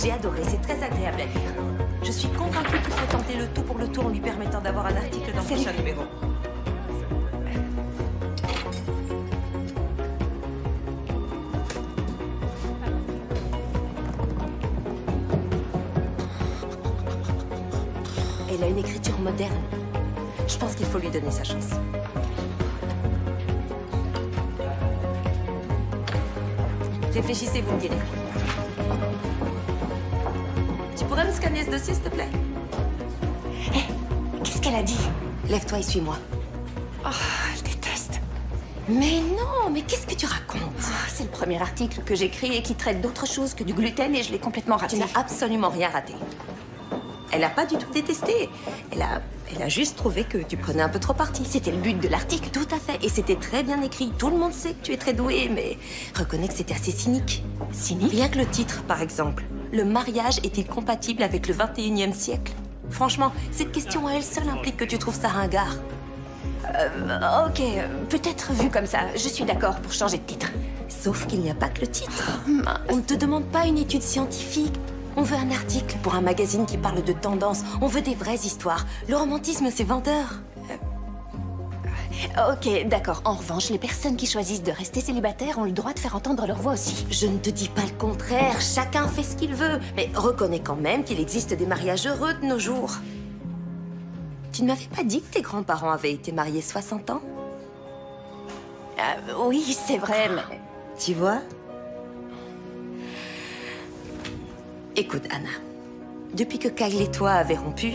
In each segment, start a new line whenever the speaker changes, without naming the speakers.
J'ai adoré, c'est très agréable à lire. Je suis convaincue qu'il faut tenter le tout pour le tout en lui permettant d'avoir un article dans le prochain numéro. Elle a une écriture moderne. Je pense qu'il faut lui donner sa chance. Réfléchissez, vous me direz. Tu pourrais me scanner ce dossier, s'il te plaît?
Hé, qu'est-ce qu'elle a dit?
Lève-toi et suis-moi.
Oh, je déteste.
Mais non, mais qu'est-ce que tu racontes?
C'est le premier article que j'écris et qui traite d'autre chose que du gluten et je l'ai complètement raté.
Tu n'as absolument rien raté. Elle n'a pas du tout détesté. Elle a juste trouvé que tu prenais un peu trop parti.
C'était le but de l'article.
Tout à fait. Et c'était très bien écrit. Tout le monde sait que tu es très douée, mais reconnais que c'était assez cynique.
Cynique?
Rien que le titre, par exemple. Le mariage est-il compatible avec le 21e siècle? Franchement, cette question à elle seule implique que tu trouves ça ringard.
Ok, peut-être vu comme ça. Je suis d'accord pour changer de titre.
Sauf qu'il n'y a pas que le titre. On ne te demande pas une étude scientifique. On veut un article pour un magazine qui parle de tendance. On veut des vraies histoires. Le romantisme, c'est vendeur.
Ok, d'accord. En revanche, les personnes qui choisissent de rester célibataires ont le droit de faire entendre leur voix aussi.
Je ne te dis pas le contraire. Chacun fait ce qu'il veut. Mais reconnais quand même qu'il existe des mariages heureux de nos jours. Tu ne m'avais pas dit que tes grands-parents avaient été mariés 60 ans?
Oui, c'est vrai, mais...
Tu vois? Écoute, Anna. Depuis que Kyle et toi avez rompu,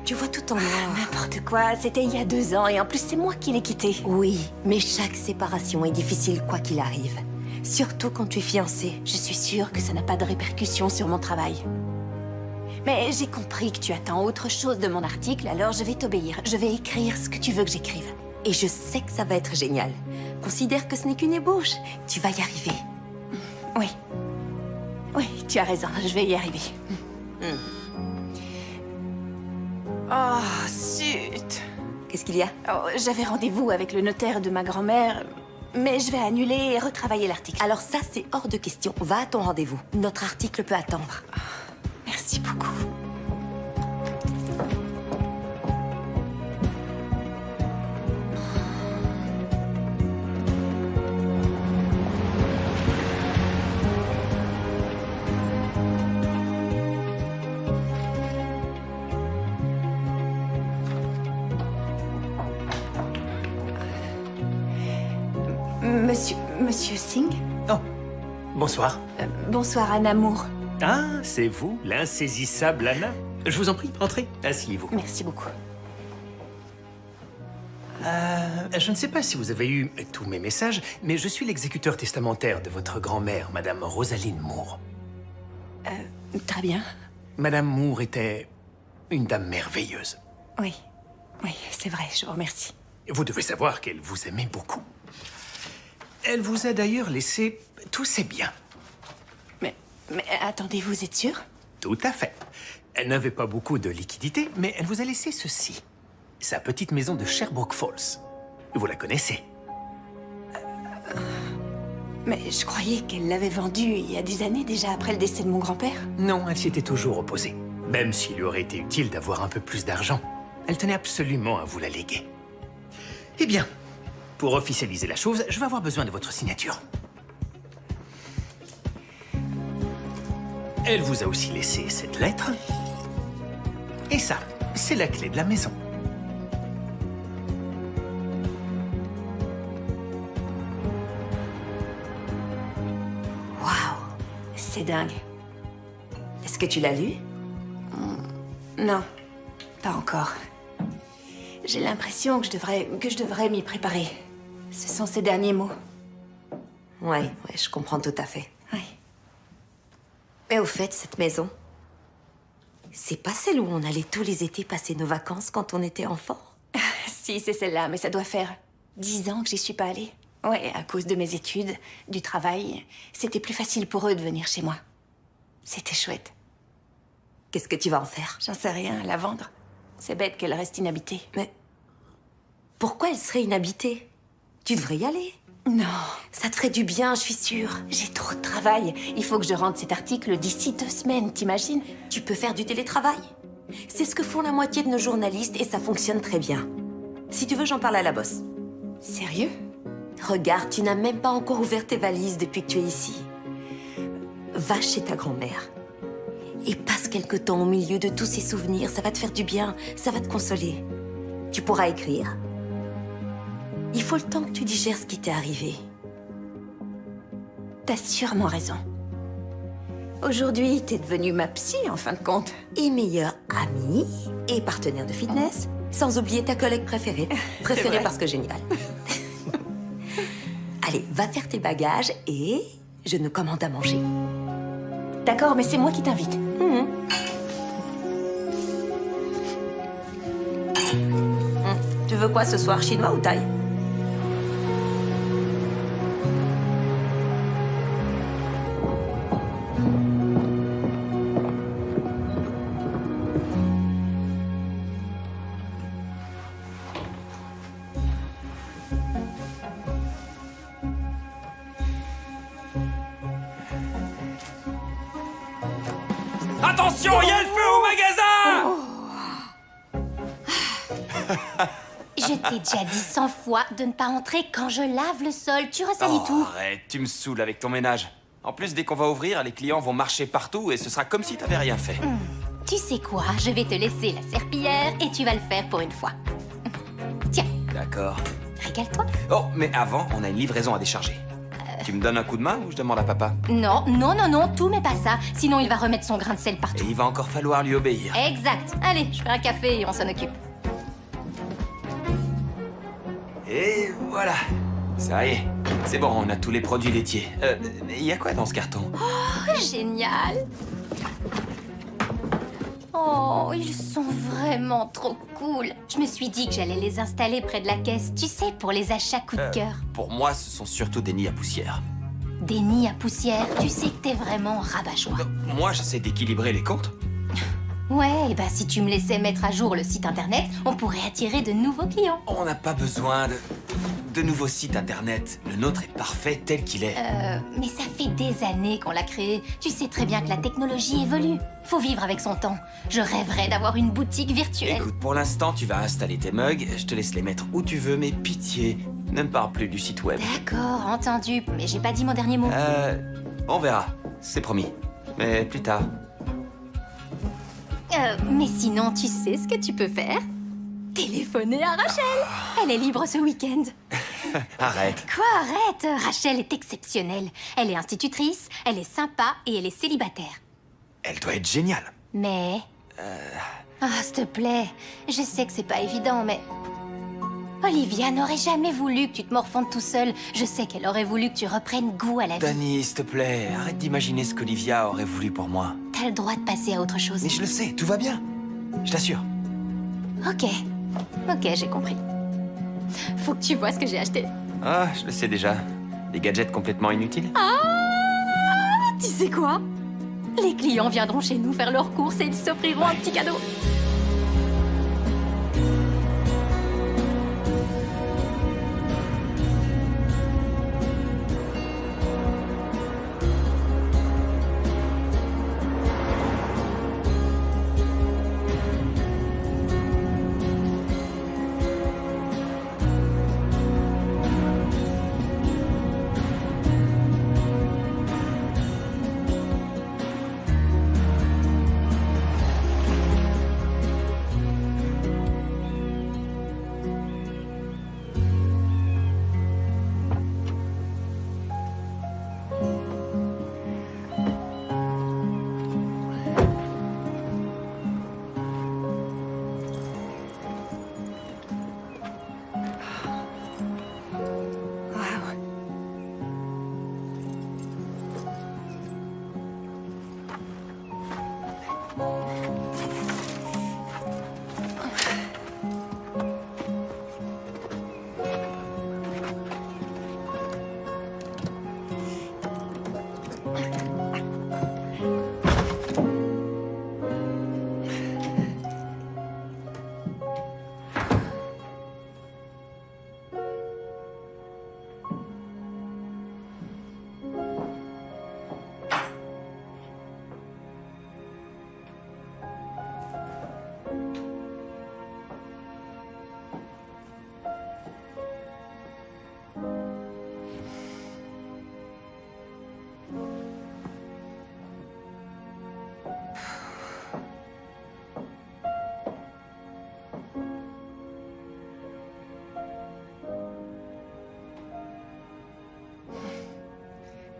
tu vois tout en noir.
N'importe quoi, c'était il y a 2 ans et en plus c'est moi qui l'ai quitté.
Oui, mais chaque séparation est difficile quoi qu'il arrive. Surtout quand tu es fiancée.
Je suis sûre que ça n'a pas de répercussions sur mon travail. Mais j'ai compris que tu attends autre chose de mon article, alors je vais t'obéir. Je vais écrire ce que tu veux que j'écrive.
Et je sais que ça va être génial. Considère que ce n'est qu'une ébauche. Tu vas y arriver.
Oui. Oui, tu as raison, je vais y arriver. Oh, zut.
Qu'est-ce qu'il y a?
Oh, j'avais rendez-vous avec le notaire de ma grand-mère, mais je vais annuler et retravailler l'article.
Alors ça, c'est hors de question. Va à ton rendez-vous. Notre article peut attendre.
Merci beaucoup. Monsieur Singh?
Oh, bonsoir.
Bonsoir, Anna Moore.
Ah, c'est vous, l'insaisissable Anna? Je vous en prie, entrez, asseyez-vous.
Merci beaucoup.
Je ne sais pas si vous avez eu tous mes messages, mais je suis l'exécuteur testamentaire de votre grand-mère, Madame Rosaline Moore.
Très bien.
Madame Moore était une dame merveilleuse.
Oui, oui, c'est vrai, je vous remercie.
Vous devez savoir qu'elle vous aimait beaucoup. Elle vous a d'ailleurs laissé tous ses biens.
Mais attendez, vous êtes sûr?
Tout à fait. Elle n'avait pas beaucoup de liquidités, mais elle vous a laissé ceci. Sa petite maison de Sherbrooke Falls. Vous la connaissez?
Mais je croyais qu'elle l'avait vendue il y a des années déjà après le décès de mon grand-père.
Non, elle s'y était toujours opposée. Même s'il lui aurait été utile d'avoir un peu plus d'argent, elle tenait absolument à vous la léguer. Eh bien, pour officialiser la chose, je vais avoir besoin de votre signature. Elle vous a aussi laissé cette lettre. Et ça, c'est la clé de la maison.
Waouh!
C'est dingue.
Est-ce que tu l'as lu?
Non, pas encore. J'ai l'impression que je devrais m'y préparer. Ce sont ces derniers mots.
Ouais, je comprends tout à fait.
Oui.
Mais au fait, cette maison, c'est pas celle où on allait tous les étés passer nos vacances quand on était enfant?
Si, c'est celle-là, mais ça doit faire 10 ans que j'y suis pas allée. Ouais, à cause de mes études, du travail, c'était plus facile pour eux de venir chez moi. C'était chouette.
Qu'est-ce que tu vas en faire?
J'en sais rien, la vendre. C'est bête qu'elle reste inhabitée.
Mais pourquoi elle serait inhabitée? Tu devrais y aller.
Non.
Ça te ferait du bien, je suis sûre.
J'ai trop de travail. Il faut que je rende cet article d'ici 2 semaines, t'imagines?
Tu peux faire du télétravail. C'est ce que font la moitié de nos journalistes et ça fonctionne très bien. Si tu veux, j'en parle à la boss.
Sérieux?
Regarde, tu n'as même pas encore ouvert tes valises depuis que tu es ici. Va chez ta grand-mère. Et passe quelque temps au milieu de tous ces souvenirs. Ça va te faire du bien, ça va te consoler. Tu pourras écrire. Il faut le temps que tu digères ce qui t'est arrivé.
T'as sûrement raison. Aujourd'hui, t'es devenue ma psy, en fin de compte.
Et meilleure amie et partenaire de fitness, sans oublier ta collègue préférée. Préférée
vrai.
parce que géniale. Allez, va faire tes bagages et je nous commande à manger.
D'accord, mais c'est moi qui t'invite.
Tu veux quoi ce soir, chinois ou thaï?
Attention, il y a le feu au magasin!
Je t'ai déjà dit 100 fois de ne pas entrer quand je lave le sol. Tu ressalis tout.
Arrête, tu me saoules avec ton ménage. En plus, dès qu'on va ouvrir, les clients vont marcher partout et ce sera comme si t'avais rien fait.
Tu sais quoi? Je vais te laisser la serpillière et tu vas le faire pour une fois. Tiens,
D'accord.
régale-toi.
Oh, mais avant, on a une livraison à décharger. Tu me donnes un coup de main ou je demande à papa?
Non, non, non, non, tout mais pas ça. Sinon, il va remettre son grain de sel
Et
partout.
il va encore falloir lui obéir.
Exact. Allez, je fais un café et on s'en occupe.
Et voilà. Ça y est. C'est bon, on a tous les produits laitiers. Il y a quoi dans ce carton?
Oh, génial. Oh, ils sont vraiment trop cool. Je me suis dit que j'allais les installer près de la caisse, tu sais, pour les achats coup de cœur.
Pour moi, ce sont surtout des nids à poussière.
Des nids à poussière, tu sais que t'es vraiment rabat-joie.
Moi, j'essaie d'équilibrer les comptes.
Ouais, et bah si tu me laissais mettre à jour le site internet, on pourrait attirer de nouveaux clients.
On n'a pas besoin de nouveaux sites internet. Le nôtre est parfait tel qu'il est.
Mais ça fait des années qu'on l'a créé. Tu sais très bien que la technologie évolue. Faut vivre avec son temps. Je rêverais d'avoir une boutique virtuelle.
Écoute, pour l'instant, tu vas installer tes mugs. Je te laisse les mettre où tu veux, mais pitié, ne me parle plus du site web.
D'accord, entendu. Mais j'ai pas dit mon dernier mot.
On verra. C'est promis. Mais plus tard.
Mais sinon, tu sais ce que tu peux faire? Téléphoner à Rachel. Elle est libre ce week-end.
Arrête.
Quoi, arrête? Rachel est exceptionnelle. Elle est institutrice, elle est sympa et elle est célibataire.
Elle doit être géniale.
Mais... Ah, s'il te plaît. Je sais que c'est pas évident, mais... Olivia n'aurait jamais voulu que tu te morfondes tout seul. Je sais qu'elle aurait voulu que tu reprennes goût à la vie.
Dani, s'il te plaît, arrête d'imaginer ce qu'Olivia aurait voulu pour moi.
T'as le droit de passer à autre chose.
Mais je le sais, tout va bien. Je t'assure.
Ok. Ok, j'ai compris. Faut que tu vois ce que j'ai acheté.
Ah, je le sais déjà. Des gadgets complètement inutiles.
Tu sais quoi? Les clients viendront chez nous faire leurs courses et ils s'offriront un petit cadeau.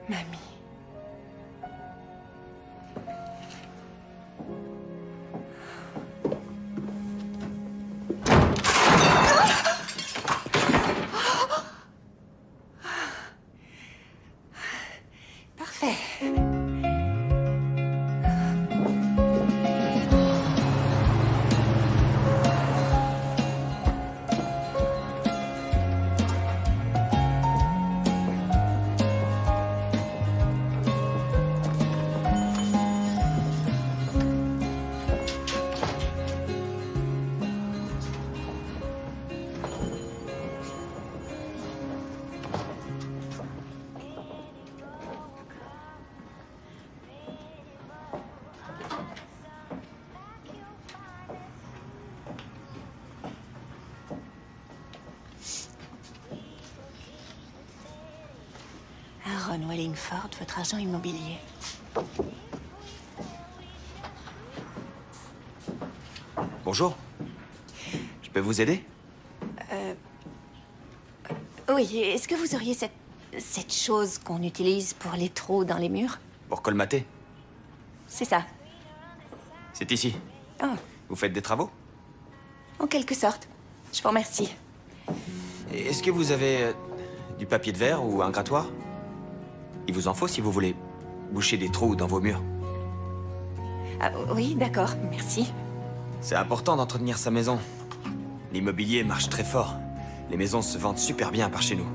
Mamie. Parfait. Aaron Wellingford, votre agent immobilier.
Bonjour. Je peux vous aider?
Oui, est-ce que vous auriez cette chose qu'on utilise pour les trous dans les murs?
Pour colmater?
C'est ça.
C'est ici.
Oh,
Vous faites des travaux?
en quelque sorte. Je vous remercie.
Et est-ce que vous avez du papier de verre ou un grattoir? Il vous en faut si vous voulez boucher des trous dans vos murs.
Ah, oui, d'accord, merci.
C'est important d'entretenir sa maison. L'immobilier marche très fort. Les maisons se vendent super bien par chez nous.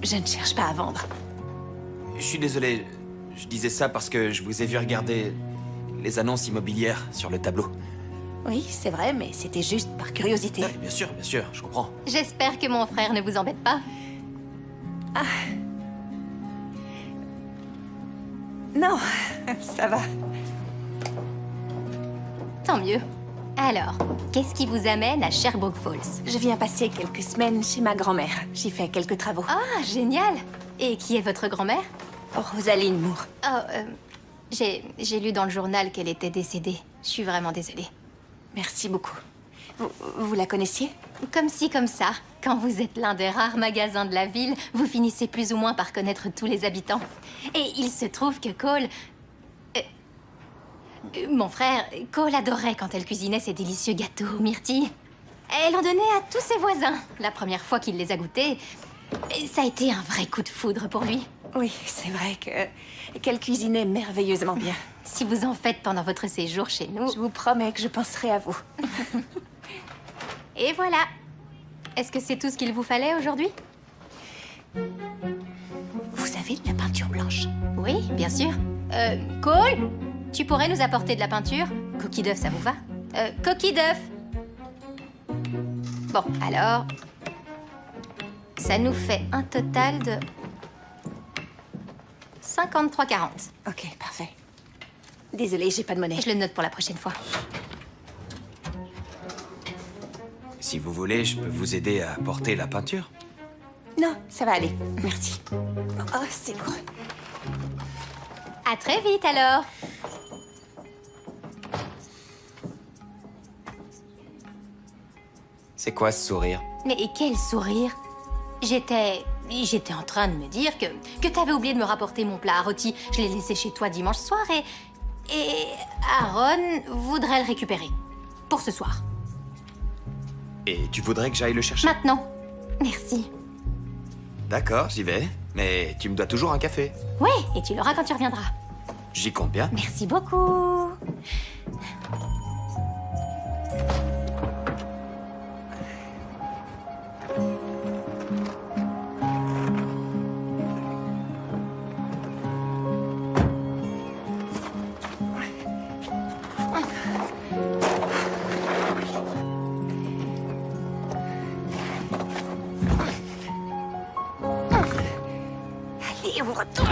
Je ne cherche pas à vendre.
Je suis désolé, je disais ça parce que je vous ai vu regarder les annonces immobilières sur le tableau.
Oui, c'est vrai, mais c'était juste par curiosité.
Oui, bien sûr, je comprends.
J'espère que mon frère ne vous embête pas.
Non, ça va.
Tant mieux. Alors, qu'est-ce qui vous amène à Sherbrooke Falls?
Je viens passer quelques semaines chez ma grand-mère. J'y fais quelques travaux.
Ah, génial! Et qui est votre grand-mère?
Rosaline Moore.
Oh, j'ai lu dans le journal qu'elle était décédée. Je suis vraiment désolée.
Merci beaucoup. Vous la connaissiez?
Comme ci, comme ça. Quand vous êtes l'un des rares magasins de la ville, vous finissez plus ou moins par connaître tous les habitants. Et il se trouve que Cole... mon frère, Cole adorait quand elle cuisinait ses délicieux gâteaux aux myrtilles. Elle en donnait à tous ses voisins. La première fois qu'il les a goûtés, ça a été un vrai coup de foudre pour lui.
Oui, c'est vrai qu'elle cuisinait merveilleusement bien.
Si vous en faites pendant votre séjour chez nous...
Je vous promets que je penserai à vous.
Et voilà. Est-ce que c'est tout ce qu'il vous fallait aujourd'hui?
Vous avez de la peinture blanche?
Oui, bien sûr. Cole, tu pourrais nous apporter de la peinture? Coquille d'œuf, ça vous va? Coquille d'œuf. Bon, alors... Ça nous fait un total de... 53,40.
Ok, parfait. Désolée, j'ai pas de monnaie.
Je le note pour la prochaine fois.
Si vous voulez, je peux vous aider à porter la peinture.
Non, ça va aller. Merci. Oh, c'est lourd.
À très vite, alors.
C'est quoi ce sourire?
Mais quel sourire! J'étais en train de me dire que t'avais oublié de me rapporter mon plat à rôti. Je l'ai laissé chez toi dimanche soir et Aaron voudrait le récupérer. Pour ce soir.
Et tu voudrais que j'aille le chercher?
Maintenant. Merci.
D'accord, j'y vais. Mais tu me dois toujours un café.
Ouais, et tu l'auras quand tu reviendras.
J'y compte bien.
Merci beaucoup.
Allez, ouvre-toi.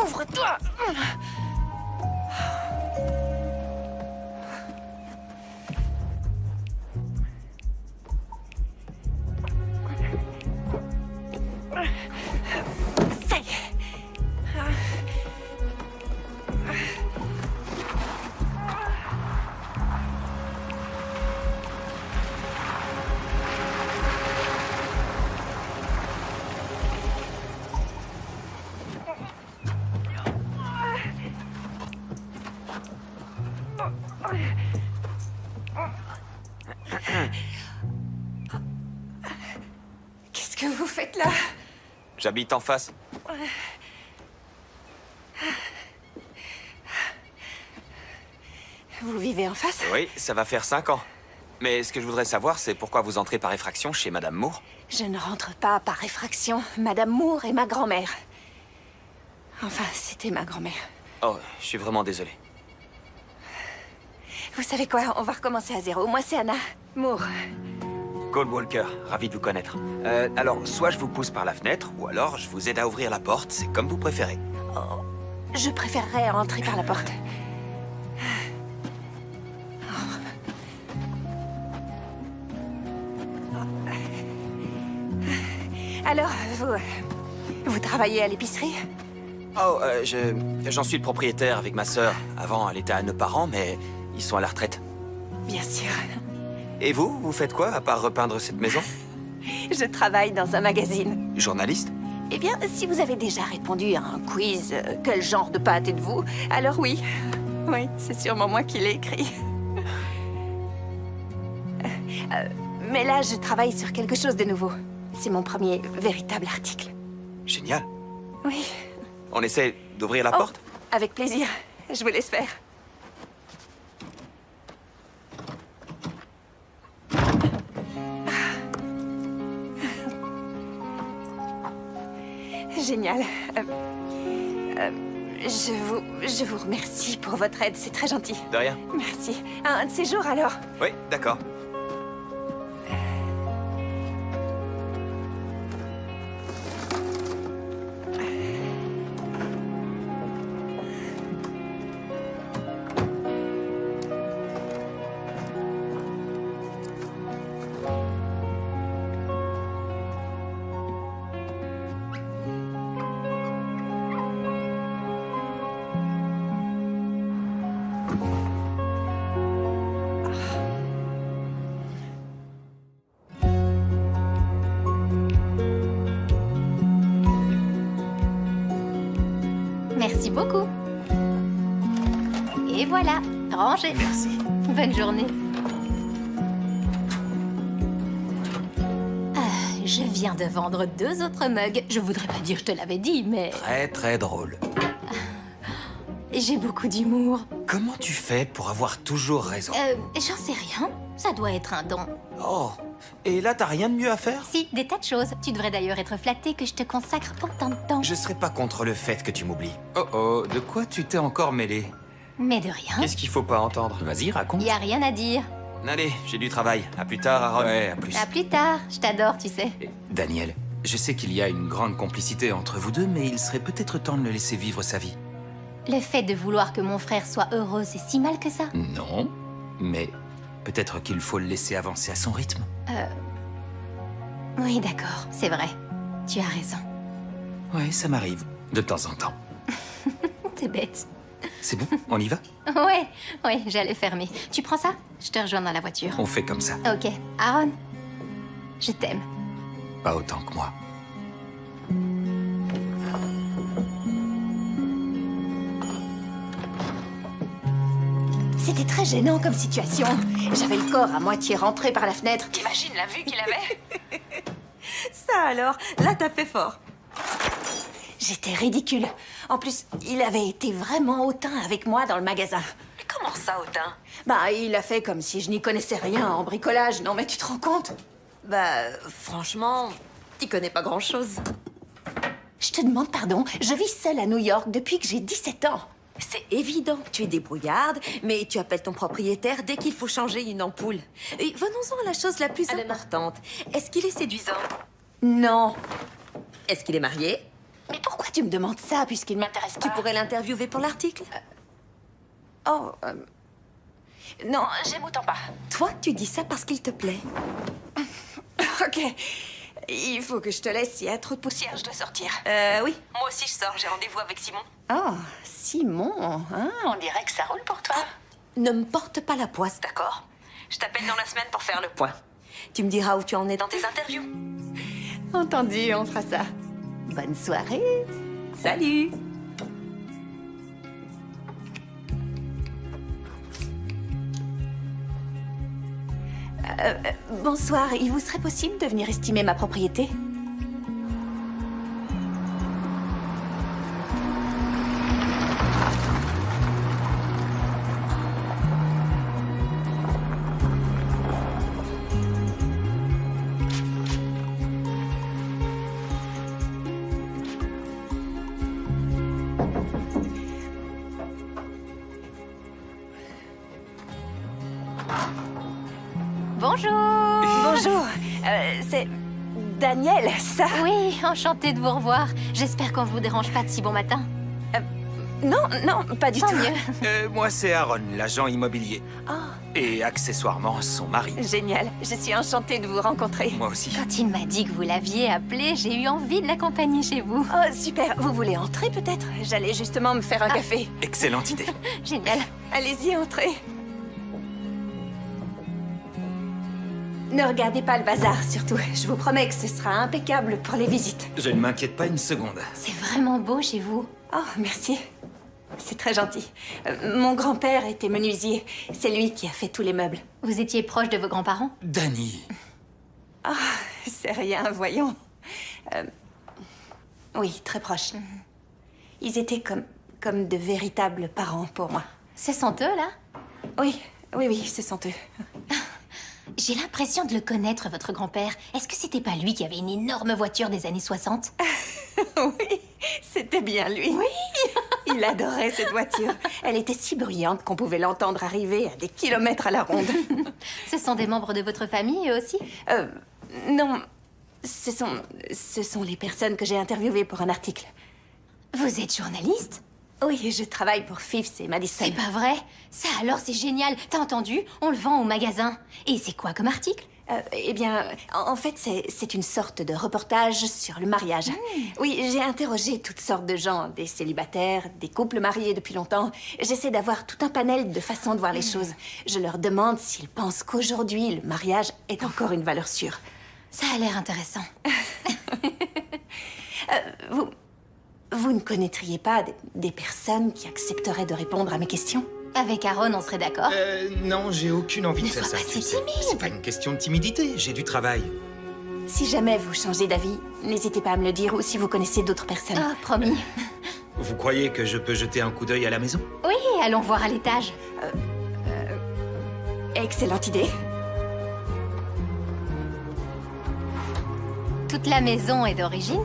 Ouvre-toi. vous faites là?
J'habite en face.
Vous vivez en face?
Oui, ça va faire 5 ans. Mais ce que je voudrais savoir, c'est pourquoi vous entrez par effraction chez Madame Moore?
Je ne rentre pas par effraction. Madame Moore est ma grand-mère. Enfin, c'était ma grand-mère.
Oh, je suis vraiment désolé.
Vous savez quoi? On va recommencer à zéro. Moi, c'est Anna Moore.
Cole Walker, ravi de vous connaître. Alors, soit je vous pousse par la fenêtre, ou alors je vous aide à ouvrir la porte, c'est comme vous préférez.
Je préférerais entrer par la porte. Alors, vous travaillez à l'épicerie?
Oh, j'en suis le propriétaire avec ma sœur. Avant, elle était à nos parents, mais ils sont à la retraite.
Bien sûr.
Et vous, vous faites quoi, à part repeindre cette maison?
Je travaille dans un magazine.
Journaliste?
Eh bien, si vous avez déjà répondu à un quiz, quel genre de pâte êtes-vous? Alors oui. Oui, c'est sûrement moi qui l'ai écrit. Mais là, je travaille sur quelque chose de nouveau. C'est mon premier véritable article.
Génial.
Oui.
On essaie d'ouvrir la
Oh,
porte?
avec plaisir. Je vous laisse faire. Génial. Je vous remercie pour votre aide. C'est très gentil.
De rien.
Merci. Un de ces jours, alors.
Oui, d'accord.
Merci beaucoup. Et voilà, rangé.
Merci.
Bonne journée. Je viens de vendre 2 autres mugs. Je voudrais pas dire que je te l'avais dit, mais
Très, très drôle.
j'ai beaucoup d'humour.
Comment tu fais pour avoir toujours raison?
J'en sais rien. Ça doit être un don.
Oh, et là, t'as rien de mieux à faire?
Si, des tas de choses. Tu devrais d'ailleurs être flatté que je te consacre autant de temps.
Je serais pas contre le fait que tu m'oublies.
Oh oh, de quoi tu t'es encore mêlé?
Mais de rien.
Qu'est-ce qu'il faut pas entendre?
Vas-y, raconte.
Y a rien à dire.
Allez, j'ai du travail. À plus tard, Aaron.
Ouais, à plus.
À plus tard. Je t'adore, tu sais.
Daniel, je sais qu'il y a une grande complicité entre vous deux, mais il serait peut-être temps de le laisser vivre sa vie.
Le fait de vouloir que mon frère soit heureux, c'est si mal que ça?
Non, mais peut-être qu'il faut le laisser avancer à son rythme.
Oui, d'accord, c'est vrai. Tu as raison.
Ouais, ça m'arrive, de temps en temps.
T'es bête.
C'est bon, on y va?
Ouais, j'allais fermer. Tu prends ça? Je te rejoins dans la voiture.
On fait comme ça.
Ok. Aaron, je t'aime.
Pas autant que moi.
C'était très gênant comme situation. J'avais le corps à moitié rentré par la fenêtre. T'imagines la vue qu'il avait?
Ça alors, là t'as fait fort.
J'étais ridicule. En plus, il avait été vraiment hautain avec moi dans le magasin.
Mais comment ça, hautain?
Bah, il a fait comme si je n'y connaissais rien en bricolage. Non, mais tu te rends compte?
Bah, franchement, t'y connais pas grand-chose.
Je te demande pardon. Je vis seule à New York depuis que j'ai 17 ans.
C'est évident que tu es débrouillarde, mais tu appelles ton propriétaire dès qu'il faut changer une ampoule. Et venons-en à la chose la plus importante. Est-ce qu'il est séduisant?
Non.
Est-ce qu'il est marié?
Mais pourquoi tu me demandes ça puisqu'il ne m'intéresse pas?
Tu pourrais l'interviewer pour l'article?
Non, j'aime autant pas.
Toi, tu dis ça parce qu'il te plaît.
Ok. Il faut que je te laisse. Il y a trop de poussière, je dois sortir.
Oui. Moi aussi, je sors. J'ai rendez-vous avec Simon.
Oh, Simon. Hein, on dirait que ça roule pour toi.
Ne me porte pas la poisse, d'accord? Je t'appelle dans la semaine pour faire le point. Tu me diras où tu en es dans tes interviews.
Entendu, on fera ça. Bonne soirée.
Salut!
Bonsoir, il vous serait possible de venir estimer ma propriété? c'est Daniel, ça?
Oui, enchantée de vous revoir. J'espère qu'on ne vous dérange pas de si bon matin.
Non, non, pas du
Tant
tout.
mieux.
Moi, c'est Aaron, l'agent immobilier.
Oh,
Et accessoirement, son mari.
génial. Je suis enchantée de vous rencontrer.
Moi aussi.
Quand il m'a dit que vous l'aviez appelé, j'ai eu envie de l'accompagner chez vous.
Oh, super. Vous voulez entrer, peut-être? J'allais justement me faire un café.
Excellente idée.
Génial.
Allez-y, entrez. Ne regardez pas le bazar, surtout. Je vous promets que ce sera impeccable pour les visites.
Je ne m'inquiète pas une seconde.
C'est vraiment beau chez vous.
Oh, merci. C'est très gentil. Mon grand-père était menuisier. C'est lui qui a fait tous les meubles.
Vous étiez proche de vos grands-parents?
Danny.
Ah, c'est rien, voyons. Oui, très proche. Ils étaient comme de véritables parents pour moi.
Ce sont eux, là?
Oui, oui, ce sont eux.
J'ai l'impression de le connaître, votre grand-père. Est-ce que c'était pas lui qui avait une énorme voiture des années 60?
Oui, c'était bien lui. Oui. Il adorait cette voiture. Elle était si bruyante qu'on pouvait l'entendre arriver à des kilomètres à la ronde.
Ce sont des membres de votre famille, eux aussi?
Non, ce sont les personnes que j'ai interviewées pour un article.
Vous êtes journaliste?
Oui, je travaille pour Fifth et Madison.
C'est pas vrai? Ça alors, c'est génial. T'as entendu? On le vend au magasin. Et c'est quoi comme article?
Eh bien, en fait, c'est une sorte de reportage sur le mariage. Oui, j'ai interrogé toutes sortes de gens, des célibataires, des couples mariés depuis longtemps. J'essaie d'avoir tout un panel de façons de voir les choses. Je leur demande s'ils pensent qu'aujourd'hui, le mariage est encore une valeur sûre.
Ça a l'air intéressant.
Vous ne connaîtriez pas des personnes qui accepteraient de répondre à mes questions?
Avec Aaron, on serait d'accord?
Non, j'ai aucune envie
Ne
de faire
sois
ça.
pas
tu
si
sais.
timide.
C'est pas une question de timidité, j'ai du travail.
Si jamais vous changez d'avis, n'hésitez pas à me le dire ou si vous connaissez d'autres personnes.
Ah, promis.
Vous croyez que je peux jeter un coup d'œil à la maison?
Oui, allons voir à l'étage.
Excellente idée.
Toute la maison est d'origine?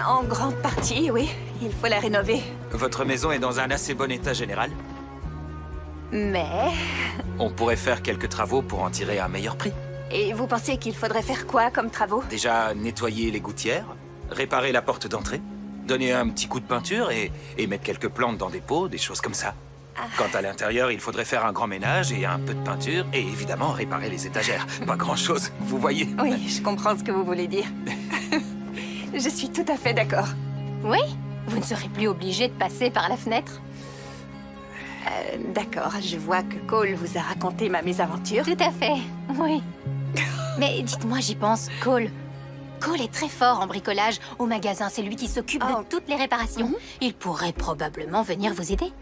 En grande partie, oui. Il faut la rénover.
Votre maison est dans un assez bon état général?
Mais...
On pourrait faire quelques travaux pour en tirer un meilleur prix.
Et vous pensez qu'il faudrait faire quoi comme travaux?
Déjà, nettoyer les gouttières, réparer la porte d'entrée, donner un petit coup de peinture et mettre quelques plantes dans des pots, des choses comme ça. Quant à l'intérieur, il faudrait faire un grand ménage et un peu de peinture et évidemment réparer les étagères. Pas grand-chose, vous voyez.
Oui, je comprends ce que vous voulez dire. Je suis tout à fait d'accord.
Oui? Vous ne serez plus obligé de passer par la fenêtre?
D'accord, je vois que Cole vous a raconté ma mésaventure.
Tout à fait, oui. Mais dites-moi, j'y pense, Cole. Cole est très fort en bricolage. Au magasin, c'est lui qui s'occupe
Oh.
de toutes les réparations. Il pourrait probablement venir vous aider.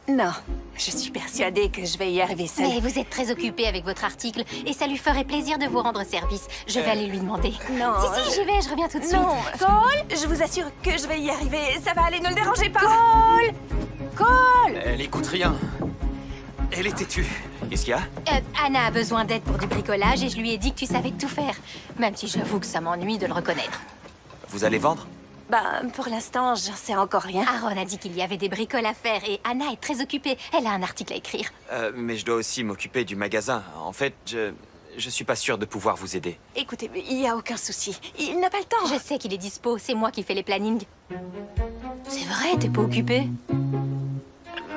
Non, je suis persuadée que je vais y arriver seule.
Mais vous êtes très occupé avec votre article et ça lui ferait plaisir de vous rendre service. Je vais aller lui demander.
non,
Si, j'y vais, je reviens tout de suite.
Non, Cole, je vous assure que je vais y arriver. Ça va aller, ne le dérangez pas.
Cole!
Elle écoute rien. Elle est têtue.
Qu'est-ce qu'il y a?
Anna a besoin d'aide pour du bricolage et je lui ai dit que tu savais tout faire. Même si j'avoue que ça m'ennuie de le reconnaître.
Vous allez vendre?
Bah, pour l'instant, j'en sais encore rien.
Aaron a dit qu'il y avait des bricoles à faire et Anna est très occupée. Elle a un article à écrire.
Mais je dois aussi m'occuper du magasin. En fait, je suis pas sûr de pouvoir vous aider.
Écoutez, il n'y a aucun souci. Il n'a pas le temps.
Je sais qu'il est dispo, c'est moi qui fais les plannings. C'est vrai, t'es pas occupée?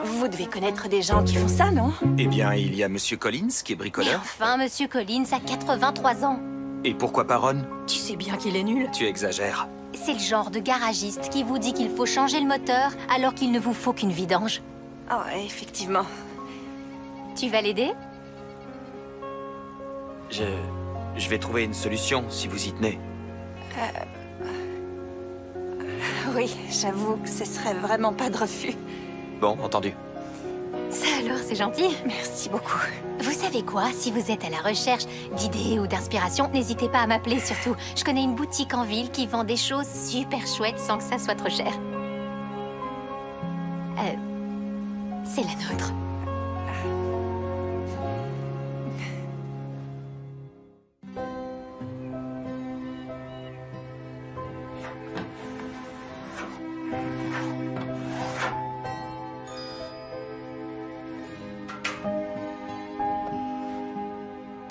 Vous devez connaître des gens qui font ça, non?
Eh bien, il y a Monsieur Collins qui est
Mais
bricoleur.
enfin, Monsieur Collins a 83 ans.
Et pourquoi pas Ron?
Tu sais bien qu'il est nul.
Tu exagères.
C'est le genre de garagiste qui vous dit qu'il faut changer le moteur alors qu'il ne vous faut qu'une vidange.
Oh, effectivement.
Tu vas l'aider?
Je vais trouver une solution si vous y tenez.
Oui, j'avoue que ce serait vraiment pas de refus.
Bon, entendu.
Ça alors, c'est gentil.
Merci beaucoup.
Vous savez quoi? Si vous êtes à la recherche d'idées ou d'inspiration, n'hésitez pas à m'appeler surtout. Je connais une boutique en ville qui vend des choses super chouettes sans que ça soit trop cher. C'est la nôtre.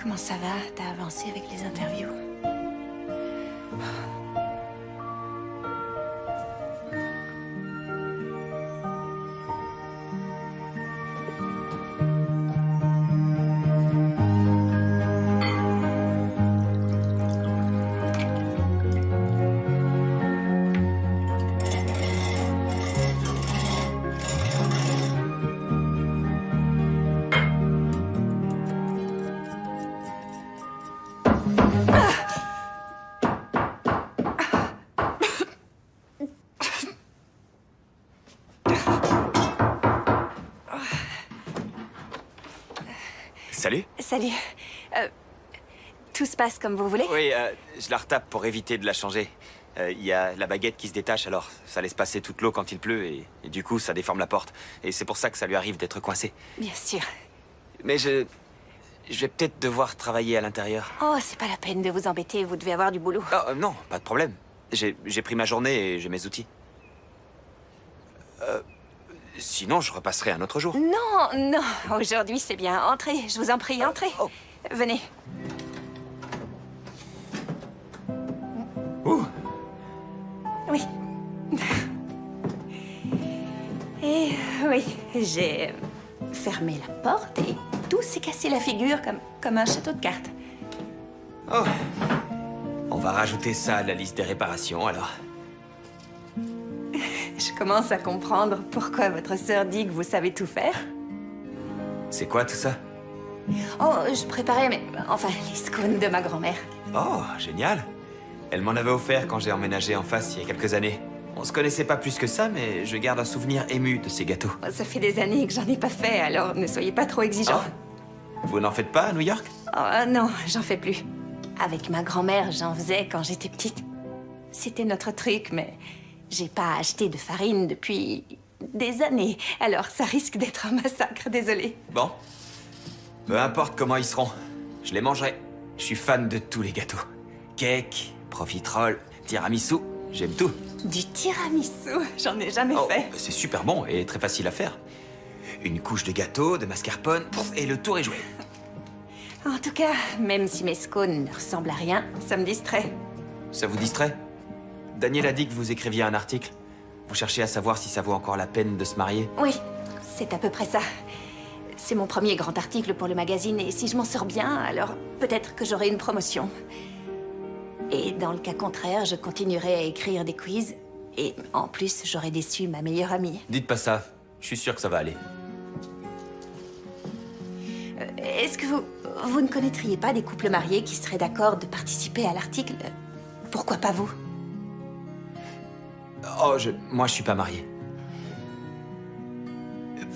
Comment ça va? T'as avancé avec les interviews?
Salut.
Salut. Tout se passe comme vous voulez?
Oui, je la retape pour éviter de la changer. Il y a la baguette qui se détache, alors ça laisse passer toute l'eau quand il pleut, et du coup, ça déforme la porte. Et c'est pour ça que ça lui arrive d'être coincé.
Bien sûr.
Mais je vais peut-être devoir travailler à l'intérieur.
Oh, c'est pas la peine de vous embêter, vous devez avoir du boulot.
Oh, non, pas de problème. J'ai pris ma journée et j'ai mes outils. Sinon, je repasserai un autre jour.
Non, non, aujourd'hui c'est bien. Entrez, je vous en prie, entrez.
Oh.
Venez.
Ouh.
Oui. Et oui, j'ai fermé la porte et tout s'est cassé la figure comme un château de cartes.
Oh. On va rajouter ça à la liste des réparations, alors.
Je commence à comprendre pourquoi votre sœur dit que vous savez tout faire.
C'est quoi tout ça?
Oh, je préparais, les scones de ma grand-mère.
Oh, génial. Elle m'en avait offert quand j'ai emménagé en face il y a quelques années. On se connaissait pas plus que ça, mais je garde un souvenir ému de ces gâteaux.
Ça fait des années que j'en ai pas fait, alors ne soyez pas trop exigeants.
Vous n'en faites pas à New York?
Oh non, j'en fais plus. Avec ma grand-mère, j'en faisais quand j'étais petite. C'était notre truc, mais j'ai pas acheté de farine depuis des années, alors ça risque d'être un massacre, désolé.
Bon. Peu importe comment ils seront, je les mangerai. Je suis fan de tous les gâteaux. Cake, profiterole, tiramisu, j'aime tout.
Du tiramisu, j'en ai jamais
Oh,
fait.
c'est super bon et très facile à faire. Une couche de gâteau, de mascarpone, pouf, et le tour est joué.
En tout cas, même si mes scones ne ressemblent à rien, ça me distrait.
Ça vous distrait? Daniel a dit que vous écriviez un article. Vous cherchez à savoir si ça vaut encore la peine de se marier?
Oui, c'est à peu près ça. C'est mon premier grand article pour le magazine et si je m'en sors bien, alors peut-être que j'aurai une promotion. Et dans le cas contraire, je continuerai à écrire des quiz et en plus, j'aurai déçu ma meilleure amie.
Dites pas ça. Je suis sûr que ça va aller.
Est-ce que vous ne connaîtriez pas des couples mariés qui seraient d'accord de participer à l'article? Pourquoi pas vous?
Oh, moi, je suis pas marié.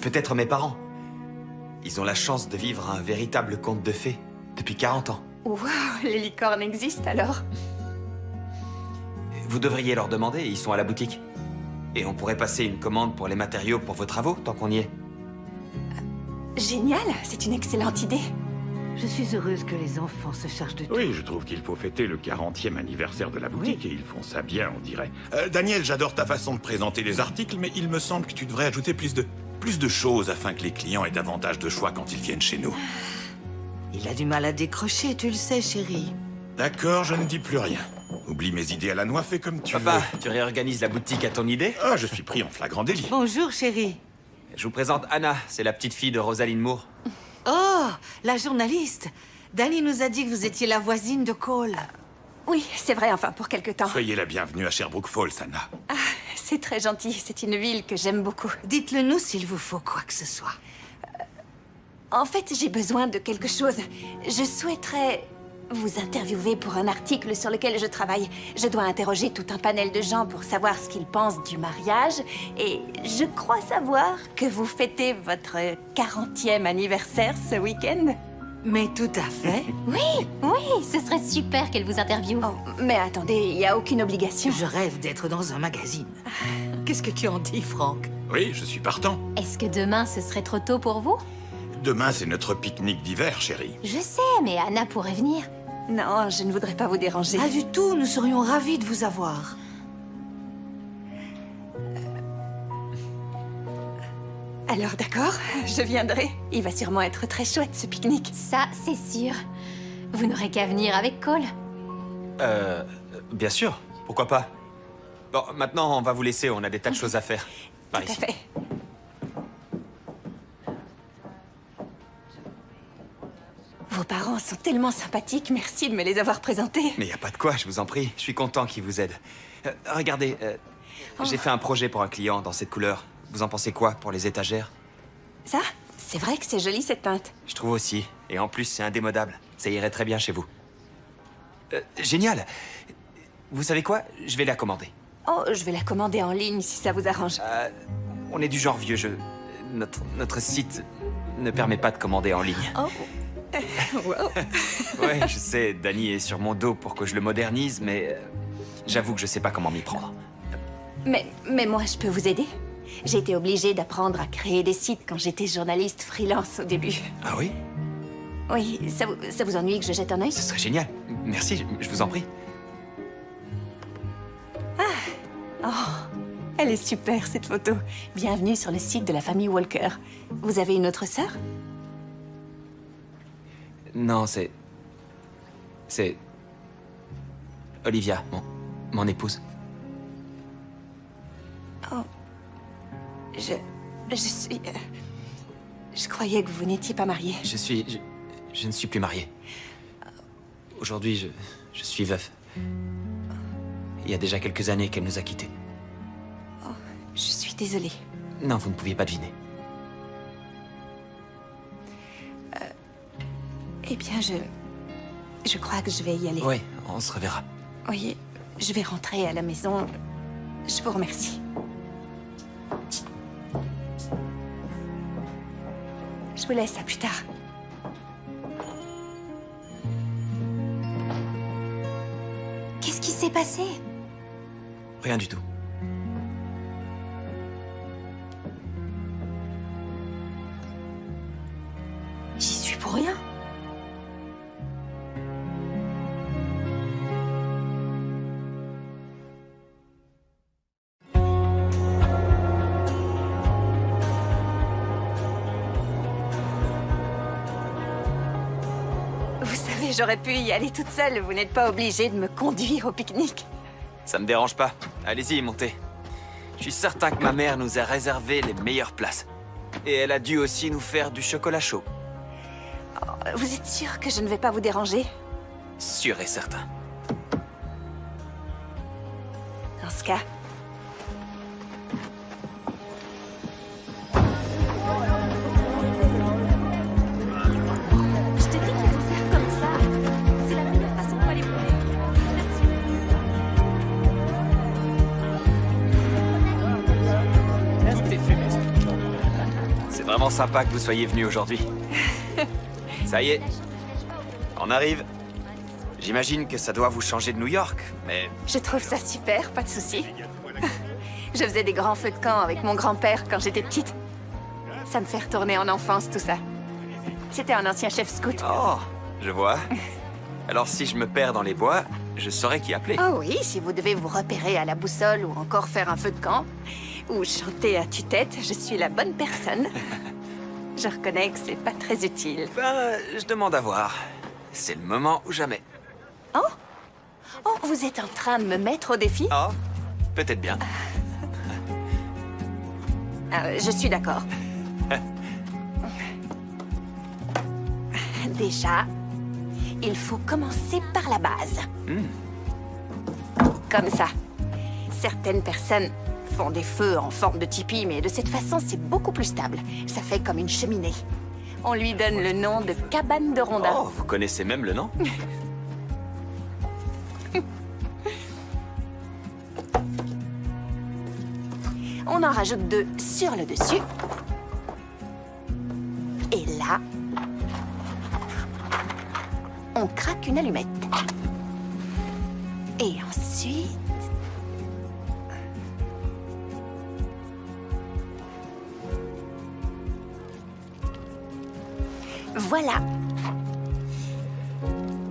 Peut-être mes parents. Ils ont la chance de vivre un véritable conte de fées depuis 40 ans.
Waouh, les licornes existent alors?
Vous devriez leur demander, ils sont à la boutique. Et on pourrait passer une commande pour les matériaux pour vos travaux, tant qu'on y est.
Génial, c'est une excellente idée.
Je suis heureuse que les enfants se chargent de tout.
Oui, je trouve qu'il faut fêter le 40e anniversaire de la boutique et ils font ça bien, on dirait. Daniel, j'adore ta façon de présenter les articles, mais il me semble que tu devrais ajouter plus de choses afin que les clients aient davantage de choix quand ils viennent chez nous.
Il a du mal à décrocher, tu le sais, chérie.
D'accord, je ne dis plus rien. Oublie mes idées à la noix, fais comme tu
Papa,
veux.
tu réorganises la boutique à ton idée?
Ah, je suis pris en flagrant délit.
Bonjour, chérie.
Je vous présente Anna, c'est la petite fille de Rosaline Moore.
Oh, la journaliste. Danny nous a dit que vous étiez la voisine de Cole.
Oui, c'est vrai, enfin, pour quelque temps.
Soyez la bienvenue à Sherbrooke Falls, Anna.
Ah, c'est très gentil, c'est une ville que j'aime beaucoup.
Dites-le nous s'il vous faut quoi que ce soit.
En fait, j'ai besoin de quelque chose. Je souhaiterais vous interviewer pour un article sur lequel je travaille. Je dois interroger tout un panel de gens pour savoir ce qu'ils pensent du mariage. Et je crois savoir que vous fêtez votre 40e anniversaire ce week-end.
Mais tout à fait.
Oui, ce serait super qu'elle vous interviewe.
Oh, mais attendez, il n'y a aucune obligation.
Je rêve d'être dans un magazine. Qu'est-ce que tu en dis, Franck?
Oui, je suis partant.
Est-ce que demain, ce serait trop tôt pour vous?
Demain, c'est notre pique-nique d'hiver, chérie.
Je sais, mais Anna pourrait venir.
Non, je ne voudrais pas vous déranger.
Pas du tout, nous serions ravis de vous avoir.
Alors d'accord, je viendrai. Il va sûrement être très chouette ce pique-nique.
Ça, c'est sûr. Vous n'aurez qu'à venir avec Cole.
Bien sûr, pourquoi pas. Bon, maintenant, on va vous laisser, on a des tas de choses à faire. Par
Tout à
ici.
fait. Vos parents sont tellement sympathiques, merci de me les avoir présentés.
Mais y a pas de quoi, je vous en prie. Je suis content qu'ils vous aident. Regardez, j'ai fait un projet pour un client dans cette couleur. Vous en pensez quoi pour les étagères?
Ça, c'est vrai que c'est joli cette teinte.
Je trouve aussi. Et en plus, c'est indémodable. Ça irait très bien chez vous. Génial. Vous savez quoi? Je vais la commander.
Oh, je vais la commander en ligne si ça vous arrange.
On est du genre vieux jeu. Notre site ne permet pas de commander en ligne.
Oh,
Ouais, je sais, Dany est sur mon dos pour que je le modernise, mais j'avoue que je sais pas comment m'y prendre.
Mais moi, je peux vous aider. J'ai été obligée d'apprendre à créer des sites quand j'étais journaliste freelance au début.
Ah oui?
Oui, ça vous ennuie que je jette un œil?
Ce serait génial. Merci, je vous en prie.
Elle est super, cette photo. Bienvenue sur le site de la famille Walker. Vous avez une autre sœur?
Non, c'est Olivia, mon épouse.
Je suis... je croyais que vous n'étiez pas marié.
Je ne suis plus marié. Aujourd'hui, je suis veuf. Il y a déjà quelques années qu'elle nous a quittés.
Je suis désolée.
Non, vous ne pouviez pas deviner.
Eh bien, je crois que je vais y aller.
Oui, on se reverra.
Oui, je vais rentrer à la maison. Je vous remercie. Je vous laisse, à plus tard.
Qu'est-ce qui s'est passé?
Rien du tout.
J'y suis pour rien.
Vous savez, j'aurais pu y aller toute seule. Vous n'êtes pas obligée de me conduire au pique-nique.
Ça me dérange pas. Allez-y, montez. Je suis certain que ma mère nous a réservé les meilleures places. Et elle a dû aussi nous faire du chocolat chaud.
Vous êtes sûr que je ne vais pas vous déranger?
Sûr et certain.
Dans ce cas...
Je te dis qu'il faut faire comme ça. C'est la meilleure façon pour aller voir.
C'est vraiment sympa que vous soyez venus aujourd'hui. Ça y est, on arrive. J'imagine que ça doit vous changer de New York, mais...
Je trouve ça super, pas de souci. Je faisais des grands feux de camp avec mon grand-père quand j'étais petite. Ça me fait retourner en enfance, tout ça. C'était un ancien chef scout.
Oh, je vois. Alors si je me perds dans les bois, je saurai qui appeler.
Oh oui, si vous devez vous repérer à la boussole ou encore faire un feu de camp, ou chanter à tue-tête, je suis la bonne personne. Je reconnais que c'est pas très utile.
Ben, je demande à voir. C'est le moment ou jamais.
Oh, vous êtes en train de me mettre au défi?
Oh, peut-être bien.
Je suis d'accord. Déjà, il faut commencer par la base. Comme ça. Certaines personnes font des feux en forme de tipi, mais de cette façon, c'est beaucoup plus stable. Ça fait comme une cheminée. On lui donne le nom de cabane de rondin.
Oh, vous connaissez même le nom?
On en rajoute 2 sur le dessus. Et là, on craque une allumette. Et ensuite... Voilà.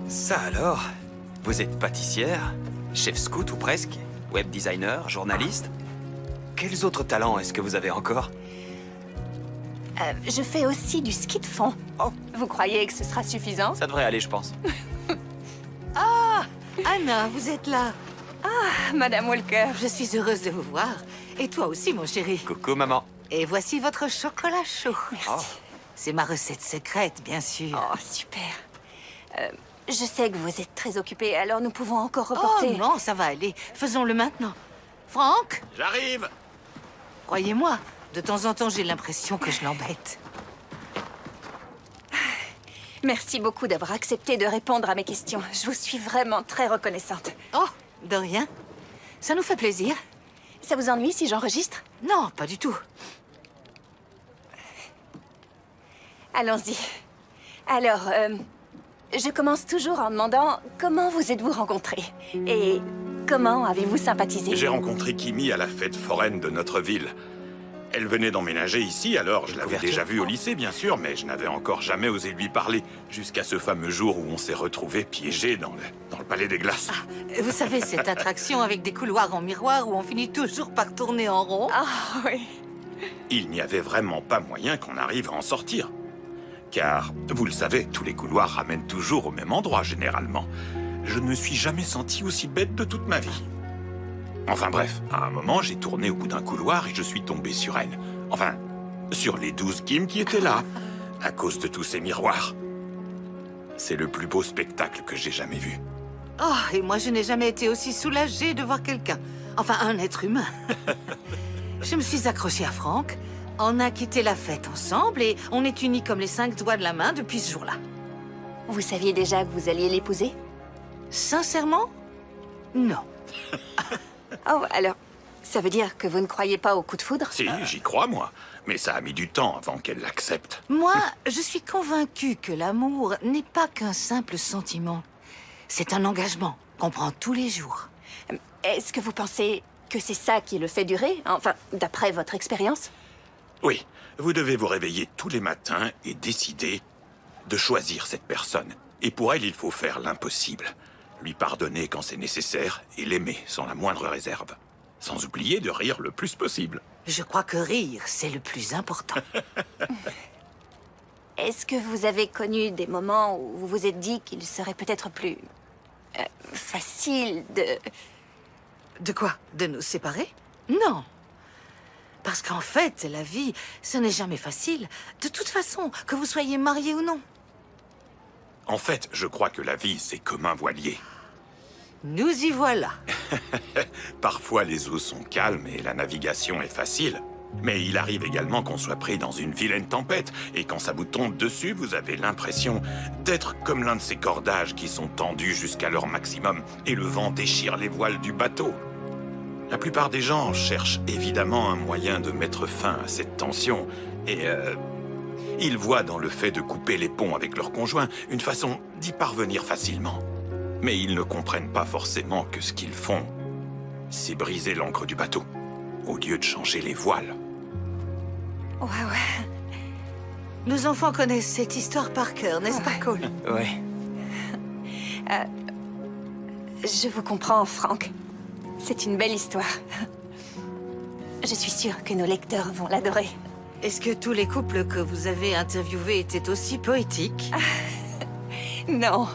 Ça alors? Vous êtes pâtissière, chef scout ou presque, web designer, journaliste? Quels autres talents est-ce que vous avez encore?
Je fais aussi du ski de fond.
Oh.
Vous croyez que ce sera suffisant?
Ça devrait aller, je pense.
Anna, vous êtes là.
Madame Walker.
Je suis heureuse de vous voir. Et toi aussi, mon chéri.
Coucou, maman.
Et voici votre chocolat chaud.
Oh.
C'est ma recette secrète, bien sûr.
Oh, super. Je sais que vous êtes très occupé, alors nous pouvons encore
Oh
reporter.
non, ça va aller. Faisons-le maintenant. Franck,
J'arrive.
croyez-moi, de temps en temps, j'ai l'impression que je l'embête.
Merci beaucoup d'avoir accepté de répondre à mes questions. Je vous suis vraiment très reconnaissante.
Oh, de rien. Ça nous fait plaisir.
Ça vous ennuie si j'enregistre?
Non, pas du tout.
Allons-y. Alors, je commence toujours en demandant comment vous êtes-vous rencontrés et comment avez-vous sympathisé?
J'ai rencontré Kimi à la fête foraine de notre ville. Elle venait d'emménager ici, alors je l'avais déjà vue au lycée, bien sûr, mais je n'avais encore jamais osé lui parler, jusqu'à ce fameux jour où on s'est retrouvés piégés dans le palais des glaces.
Vous savez, cette attraction avec des couloirs en miroir où on finit toujours par tourner en rond.
Ah oui.
Il n'y avait vraiment pas moyen qu'on arrive à en sortir. Car, vous le savez, tous les couloirs ramènent toujours au même endroit, généralement. Je ne me suis jamais senti aussi bête de toute ma vie. Enfin bref, à un moment, j'ai tourné au bout d'un couloir et je suis tombé sur elle. Enfin, sur les 12 Kim qui étaient là, à cause de tous ces miroirs. C'est le plus beau spectacle que j'ai jamais vu.
Oh, et moi, je n'ai jamais été aussi soulagée de voir quelqu'un. Enfin, un être humain. Je me suis accrochée à Franck. On a quitté la fête ensemble et on est unis comme les 5 doigts de la main depuis ce jour-là.
Vous saviez déjà que vous alliez l'épouser?
Sincèrement? Non.
Oh, alors, ça veut dire que vous ne croyez pas au coup de foudre?
Si, j'y crois, moi. Mais ça a mis du temps avant qu'elle l'accepte.
Moi, je suis convaincue que l'amour n'est pas qu'un simple sentiment. C'est un engagement qu'on prend tous les jours.
Est-ce que vous pensez que c'est ça qui le fait durer? Enfin, d'après votre expérience?
Oui, vous devez vous réveiller tous les matins et décider de choisir cette personne. Et pour elle, il faut faire l'impossible. Lui pardonner quand c'est nécessaire et l'aimer sans la moindre réserve. Sans oublier de rire le plus possible.
Je crois que rire, c'est le plus important.
Est-ce que vous avez connu des moments où vous vous êtes dit qu'il serait peut-être plus... facile de...
De quoi? De nous séparer? Non. Parce qu'en fait, la vie, ce n'est jamais facile. De toute façon, que vous soyez mariés ou non.
En fait, je crois que la vie, c'est comme un voilier.
Nous y voilà.
Parfois, les eaux sont calmes et la navigation est facile. Mais il arrive également qu'on soit pris dans une vilaine tempête, et quand ça vous tombe dessus, vous avez l'impression d'être comme l'un de ces cordages qui sont tendus jusqu'à leur maximum, et le vent déchire les voiles du bateau. La plupart des gens cherchent évidemment un moyen de mettre fin à cette tension, et ils voient dans le fait de couper les ponts avec leur conjoint une façon d'y parvenir facilement. Mais ils ne comprennent pas forcément que ce qu'ils font, c'est briser l'ancre du bateau, au lieu de changer les voiles.
Ouais.
Nos enfants connaissent cette histoire par cœur, n'est-ce pas, Cole?
Ouais.
Je vous comprends, Franck. C'est une belle histoire. Je suis sûre que nos lecteurs vont l'adorer.
Est-ce que tous les couples que vous avez interviewés étaient aussi poétiques?
Non.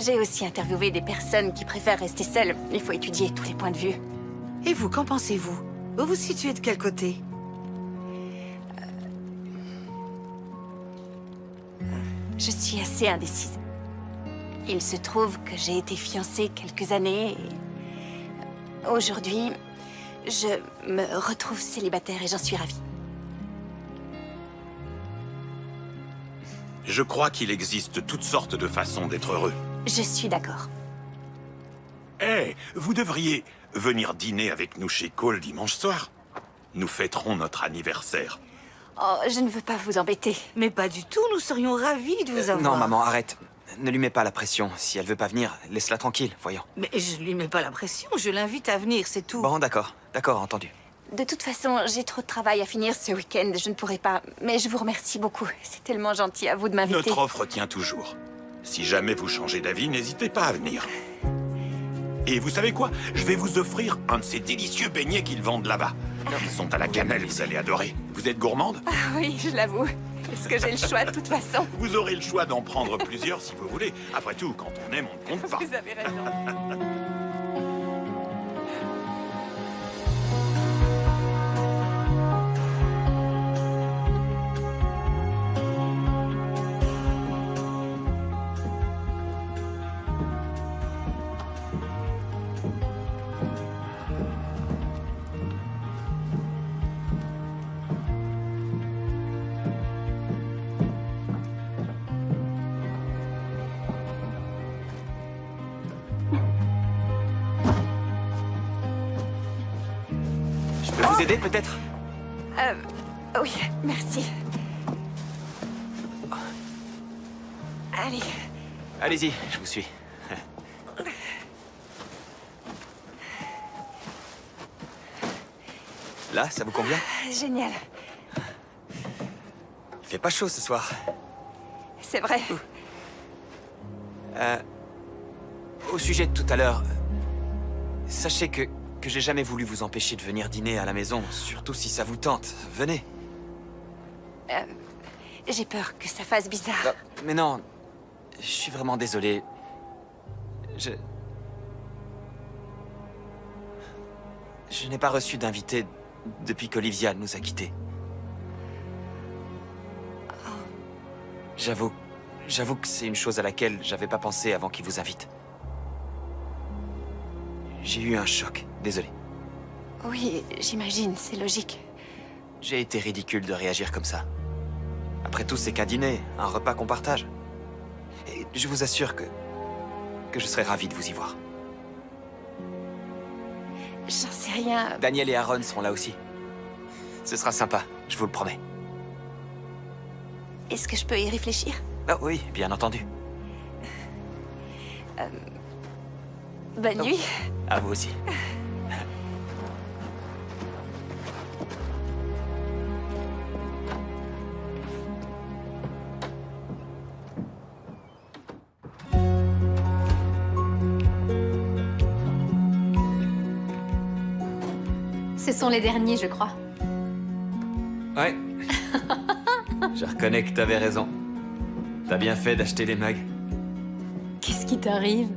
J'ai aussi interviewé des personnes qui préfèrent rester seules. Il faut étudier tous les points de vue.
Et vous, qu'en pensez-vous? Vous vous situez de quel côté?
Je suis assez indécise. Il se trouve que j'ai été fiancée quelques années et... Aujourd'hui, je me retrouve célibataire et j'en suis ravie.
Je crois qu'il existe toutes sortes de façons d'être heureux.
Je suis d'accord.
Eh, vous devriez venir dîner avec nous chez Cole dimanche soir. Nous fêterons notre anniversaire.
Oh, je ne veux pas vous embêter.
Mais pas du tout, nous serions ravis de vous avoir.
Non, maman, arrête. Ne lui mets pas la pression. Si elle veut pas venir, laisse-la tranquille, voyons.
Mais je lui mets pas la pression, je l'invite à venir, c'est tout.
Bon, d'accord. D'accord, entendu.
De toute façon, j'ai trop de travail à finir ce week-end. Je ne pourrai pas. Mais je vous remercie beaucoup. C'est tellement gentil à vous de m'inviter.
Notre offre tient toujours. Si jamais vous changez d'avis, n'hésitez pas à venir. Et vous savez quoi? Je vais vous offrir un de ces délicieux beignets qu'ils vendent là-bas. Ils sont à la cannelle, vous allez adorer. Vous êtes gourmande?
Ah oui, je l'avoue. Est-ce que j'ai le choix de toute façon?
Vous aurez le choix d'en prendre plusieurs si vous voulez. Après tout, quand on aime, on ne compte pas.
Vous avez raison.
Je peux vous aider, peut-être?
Oui, merci. Allez.
Allez-y, je vous suis. Là, ça vous convient?
Génial.
Il fait pas chaud ce soir.
C'est vrai.
Au sujet de tout à l'heure, sachez que j'ai jamais voulu vous empêcher de venir dîner à la maison, surtout si ça vous tente. Venez.
J'ai peur que ça fasse bizarre.
Mais non, je suis vraiment désolé. Je n'ai pas reçu d'invité depuis qu'Olivia nous a quittés. J'avoue que c'est une chose à laquelle j'avais pas pensé avant qu'il vous invite. J'ai eu un choc, désolé.
Oui, j'imagine, c'est logique.
J'ai été ridicule de réagir comme ça. Après tout, c'est qu'un dîner, un repas qu'on partage. Et je vous assure que je serais ravi de vous y voir.
J'en sais rien.
Daniel et Aaron seront là aussi. Ce sera sympa, je vous le promets.
Est-ce que je peux y réfléchir?
Ah oui, bien entendu.
Bonne nuit.
À vous aussi.
Ce sont les derniers, je crois.
Ouais. Je reconnais que t'avais raison. T'as bien fait d'acheter les mugs.
Qu'est-ce qui t'arrive?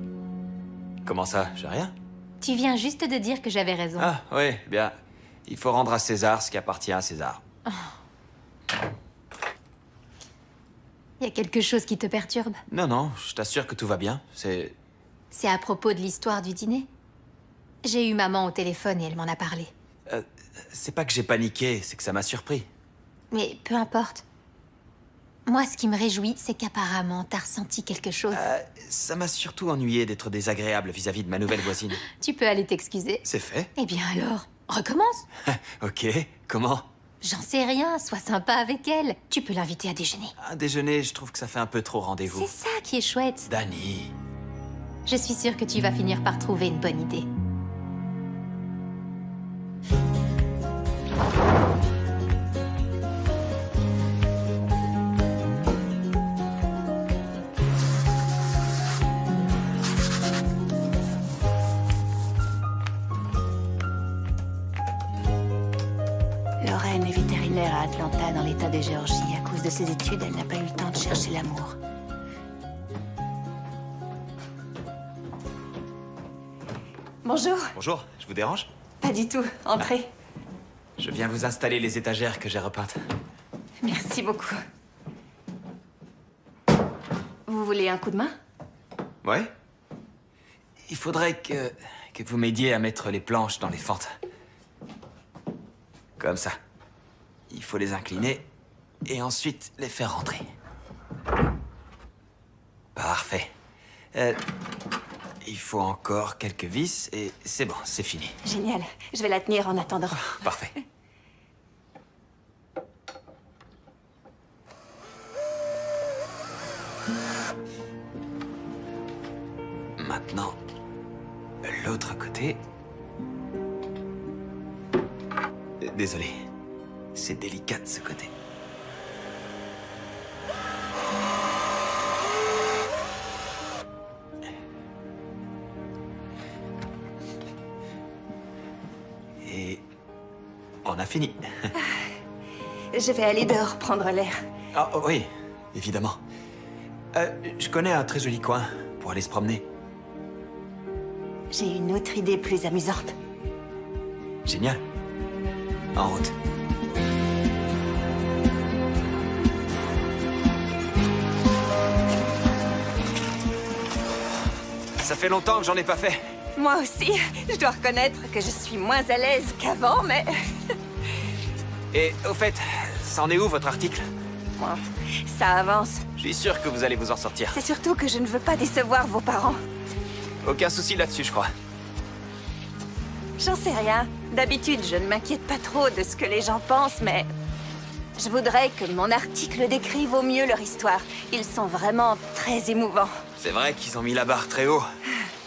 Comment ça? J'ai rien.
Tu viens juste de dire que j'avais raison.
Ah, oui, bien. Il faut rendre à César ce qui appartient à César.
Y a quelque chose qui te perturbe?
Non, non, je t'assure que tout va bien. C'est
à propos de l'histoire du dîner. J'ai eu maman au téléphone et elle m'en a parlé.
C'est pas que j'ai paniqué, c'est que ça m'a surpris.
Mais peu importe. Moi, ce qui me réjouit, c'est qu'apparemment, t'as ressenti quelque chose.
Ça m'a surtout ennuyé d'être désagréable vis-à-vis de ma nouvelle voisine.
Tu peux aller t'excuser.
C'est fait.
Eh bien alors, recommence.
Ok, comment?
J'en sais rien, sois sympa avec elle. Tu peux l'inviter à déjeuner.
Un déjeuner, je trouve que ça fait un peu trop rendez-vous.
C'est ça qui est chouette.
Dani.
Je suis sûre que tu vas finir par trouver une bonne idée.
Lorraine est vétérinaire à Atlanta, dans l'état de Géorgie. À cause de ses études, elle n'a pas eu le temps de chercher l'amour. Bonjour.
Bonjour, je vous dérange?
Pas du tout. Entrez.
Je viens vous installer les étagères que j'ai repeintes.
Merci beaucoup. Vous voulez un coup de main?
Ouais? Il faudrait que vous m'aidiez à mettre les planches dans les fentes. Comme ça. Il faut les incliner et ensuite les faire rentrer. Parfait. Il faut encore quelques vis et c'est bon, c'est fini.
Génial. Je vais la tenir en attendant.
Parfait. Maintenant, l'autre côté. Désolé, c'est délicat de ce côté. Et on a fini.
Je vais aller dehors prendre l'air.
Ah oui, évidemment. Je connais un très joli coin pour aller se promener.
J'ai une autre idée plus amusante.
Génial. En route. Ça fait longtemps que j'en ai pas fait.
Moi aussi. Je dois reconnaître que je suis moins à l'aise qu'avant, mais...
Et au fait, ça en est où votre article?
Bon, ça avance.
Je suis sûr que vous allez vous en sortir.
C'est surtout que je ne veux pas décevoir vos parents.
Aucun souci là-dessus, je crois.
J'en sais rien. D'habitude, je ne m'inquiète pas trop de ce que les gens pensent, mais... Je voudrais que mon article décrive au mieux leur histoire. Ils sont vraiment très émouvants.
C'est vrai qu'ils ont mis la barre très haut.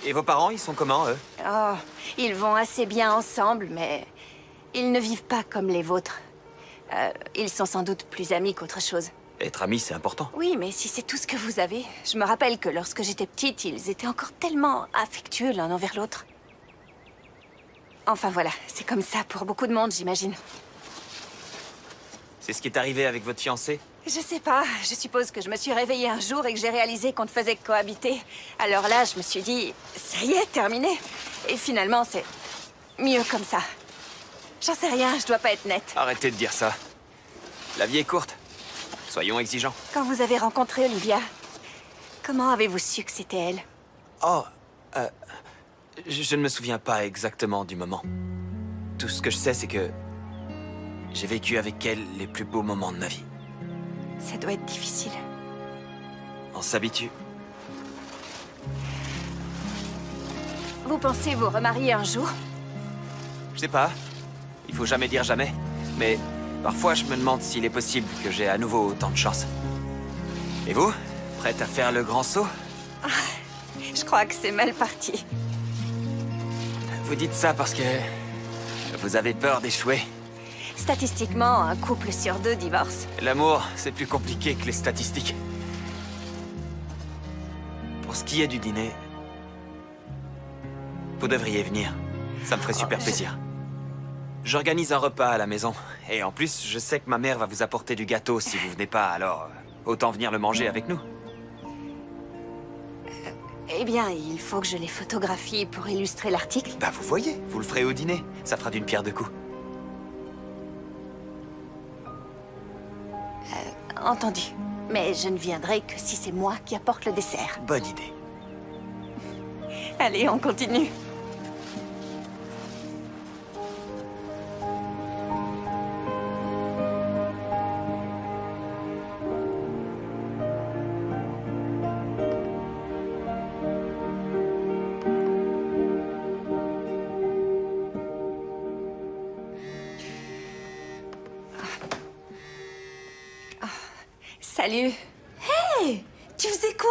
Et vos parents, ils sont comment, eux?
Oh, ils vont assez bien ensemble, mais ils ne vivent pas comme les vôtres. Ils sont sans doute plus amis qu'autre chose.
Être amis, c'est important.
Oui, mais si c'est tout ce que vous avez... Je me rappelle que lorsque j'étais petite, ils étaient encore tellement affectueux l'un envers l'autre. Enfin voilà, c'est comme ça pour beaucoup de monde, j'imagine.
C'est ce qui est arrivé avec votre fiancé?
Je sais pas, je suppose que je me suis réveillée un jour et que j'ai réalisé qu'on ne faisait que cohabiter. Alors là, je me suis dit, ça y est, terminé. Et finalement, c'est mieux comme ça. J'en sais rien, je dois pas être nette.
Arrêtez de dire ça. La vie est courte. Soyons exigeants.
Quand vous avez rencontré Olivia, comment avez-vous su que c'était elle?
Oh, je ne me souviens pas exactement du moment. Tout ce que je sais, c'est que j'ai vécu avec elle les plus beaux moments de ma vie.
Ça doit être difficile.
On s'habitue.
Vous pensez vous remarier un jour?
Je sais pas. Il faut jamais dire jamais. Mais parfois, je me demande s'il est possible que j'ai à nouveau autant de chance. Et vous? Prête à faire le grand saut?
Je crois que c'est mal parti.
Vous dites ça parce que vous avez peur d'échouer.
Statistiquement, un couple sur 2 divorce.
L'amour, c'est plus compliqué que les statistiques. Pour ce qui est du dîner, vous devriez venir. Ça me ferait super plaisir. J'organise un repas à la maison. Et en plus, je sais que ma mère va vous apporter du gâteau si vous venez pas, alors autant venir le manger avec nous.
Eh bien, il faut que je les photographie pour illustrer l'article.
Bah vous voyez, vous le ferez au dîner. Ça fera d'une pierre deux coups.
Entendu. Mais je ne viendrai que si c'est moi qui apporte le dessert.
Bonne idée.
Allez, on continue. Salut.
Hey, tu faisais quoi?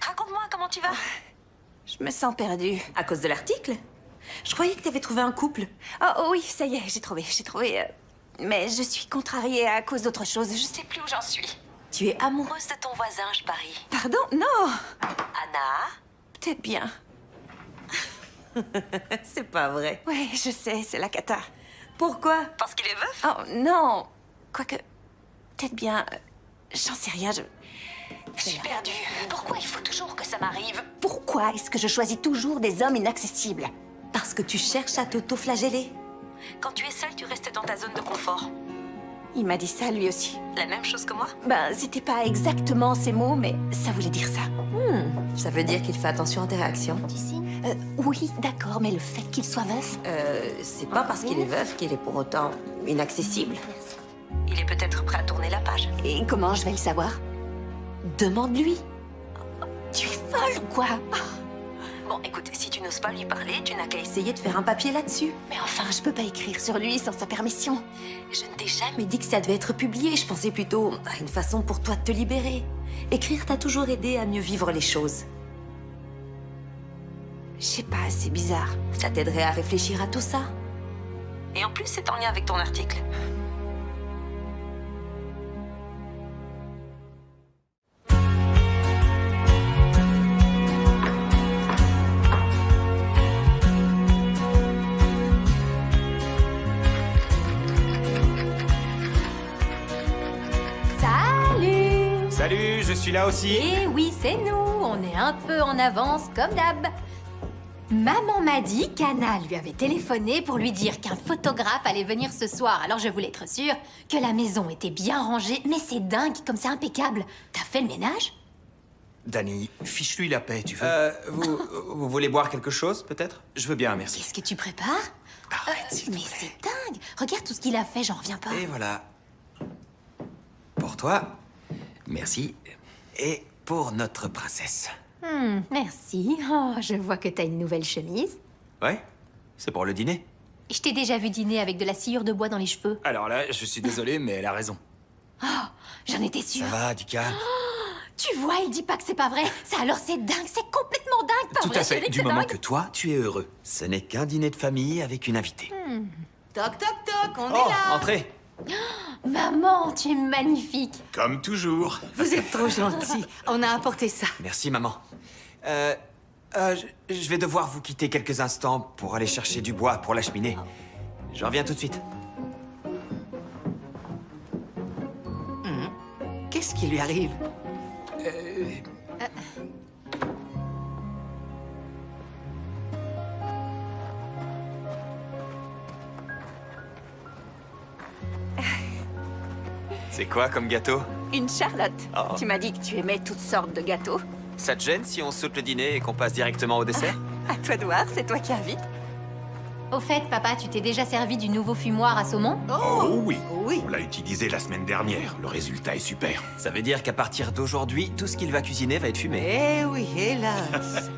Raconte-moi comment tu vas.
Je me sens perdue.
À cause de l'article? Je croyais que t'avais trouvé un couple.
Oh oui, ça y est, j'ai trouvé. Mais je suis contrariée à cause d'autre chose. Je sais plus où j'en suis.
Tu es amoureuse de ton voisin, je parie.
Pardon? Non.
Anna?
Peut-être bien.
C'est pas vrai.
Ouais, je sais, c'est la cata.
Pourquoi? Parce qu'il est veuf?
Oh non. Quoique, peut-être bien. J'en sais rien,
Je suis perdue. Pourquoi il faut toujours que ça m'arrive?
Pourquoi est-ce que je choisis toujours des hommes inaccessibles?
Parce que tu cherches à t'auto-flageller. Quand tu es seule, tu restes dans ta zone de confort.
Il m'a dit ça, lui aussi.
La même chose que moi?
Ben, c'était pas exactement ces mots, mais ça voulait dire ça.
Ça veut dire qu'il fait attention à tes réactions.
Tu signes?
Oui, d'accord, mais le fait qu'il soit veuf...
C'est pas parce qu'il est veuf qu'il est pour autant inaccessible. Il est peut-être prêt à tourner la page.
Et comment je vais le savoir?
Demande-lui.
Tu es folle ou quoi?
Bon, écoute, si tu n'oses pas lui parler, tu n'as qu'à essayer de faire un papier là-dessus.
Mais enfin, je peux pas écrire sur lui sans sa permission.
Je ne t'ai jamais dit que ça devait être publié. Je pensais plutôt à une façon pour toi de te libérer. Écrire t'a toujours aidé à mieux vivre les choses.
Je sais pas, c'est bizarre.
Ça t'aiderait à réfléchir à tout ça. Et en plus, c'est en lien avec ton article.
Salut!
Salut, je suis là aussi.
Eh oui, c'est nous. On est un peu en avance, comme d'hab. Maman m'a dit qu'Anna lui avait téléphoné pour lui dire qu'un photographe allait venir ce soir. Alors je voulais être sûre que la maison était bien rangée. Mais c'est dingue, comme c'est impeccable. T'as fait le ménage?
Danny, fiche-lui la paix, tu veux? Vous voulez boire quelque chose, peut-être? Je veux bien, merci.
Qu'est-ce que tu prépares?
Arrête, s'il te
Mais
plaît.
c'est dingue. Regarde tout ce qu'il a fait, j'en reviens pas.
Et voilà. Pour toi, merci. Et pour notre princesse.
Merci. Oh, je vois que t'as une nouvelle chemise.
Ouais? C'est pour le dîner?
Je t'ai déjà vu dîner avec de la sciure de bois dans les cheveux.
Alors là, je suis désolé, mais elle a raison.
J'en étais sûre.
Ça va, du calme.
Tu vois, il dit pas que c'est pas vrai. Ça alors c'est dingue, c'est complètement dingue, pas
Tout
vrai,
à fait,
chérie,
du
c'est
moment
dingue.
que toi, tu es heureux. Ce n'est qu'un dîner de famille avec une invitée.
Toc, toc, toc, on
Oh,
est là.
entrez.
Maman, tu es magnifique.
Comme toujours.
Vous êtes trop gentils. On a apporté ça.
Merci, maman. Je vais devoir vous quitter quelques instants pour aller chercher du bois pour la cheminée. Je reviens tout de suite.
Qu'est-ce qui lui arrive?
C'est quoi comme gâteau?
Une Charlotte.
Oh.
Tu m'as dit que tu aimais toutes sortes de gâteaux.
Ça te gêne si on saute le dîner et qu'on passe directement au dessert?
À toi de voir, c'est toi qui invites.
Au fait, papa, tu t'es déjà servi du nouveau fumoir à saumon?
Oh oui.
Oui.
On l'a utilisé la semaine dernière. Le résultat est super.
Ça veut dire qu'à partir d'aujourd'hui, tout ce qu'il va cuisiner va être fumé.
Eh oui, hélas.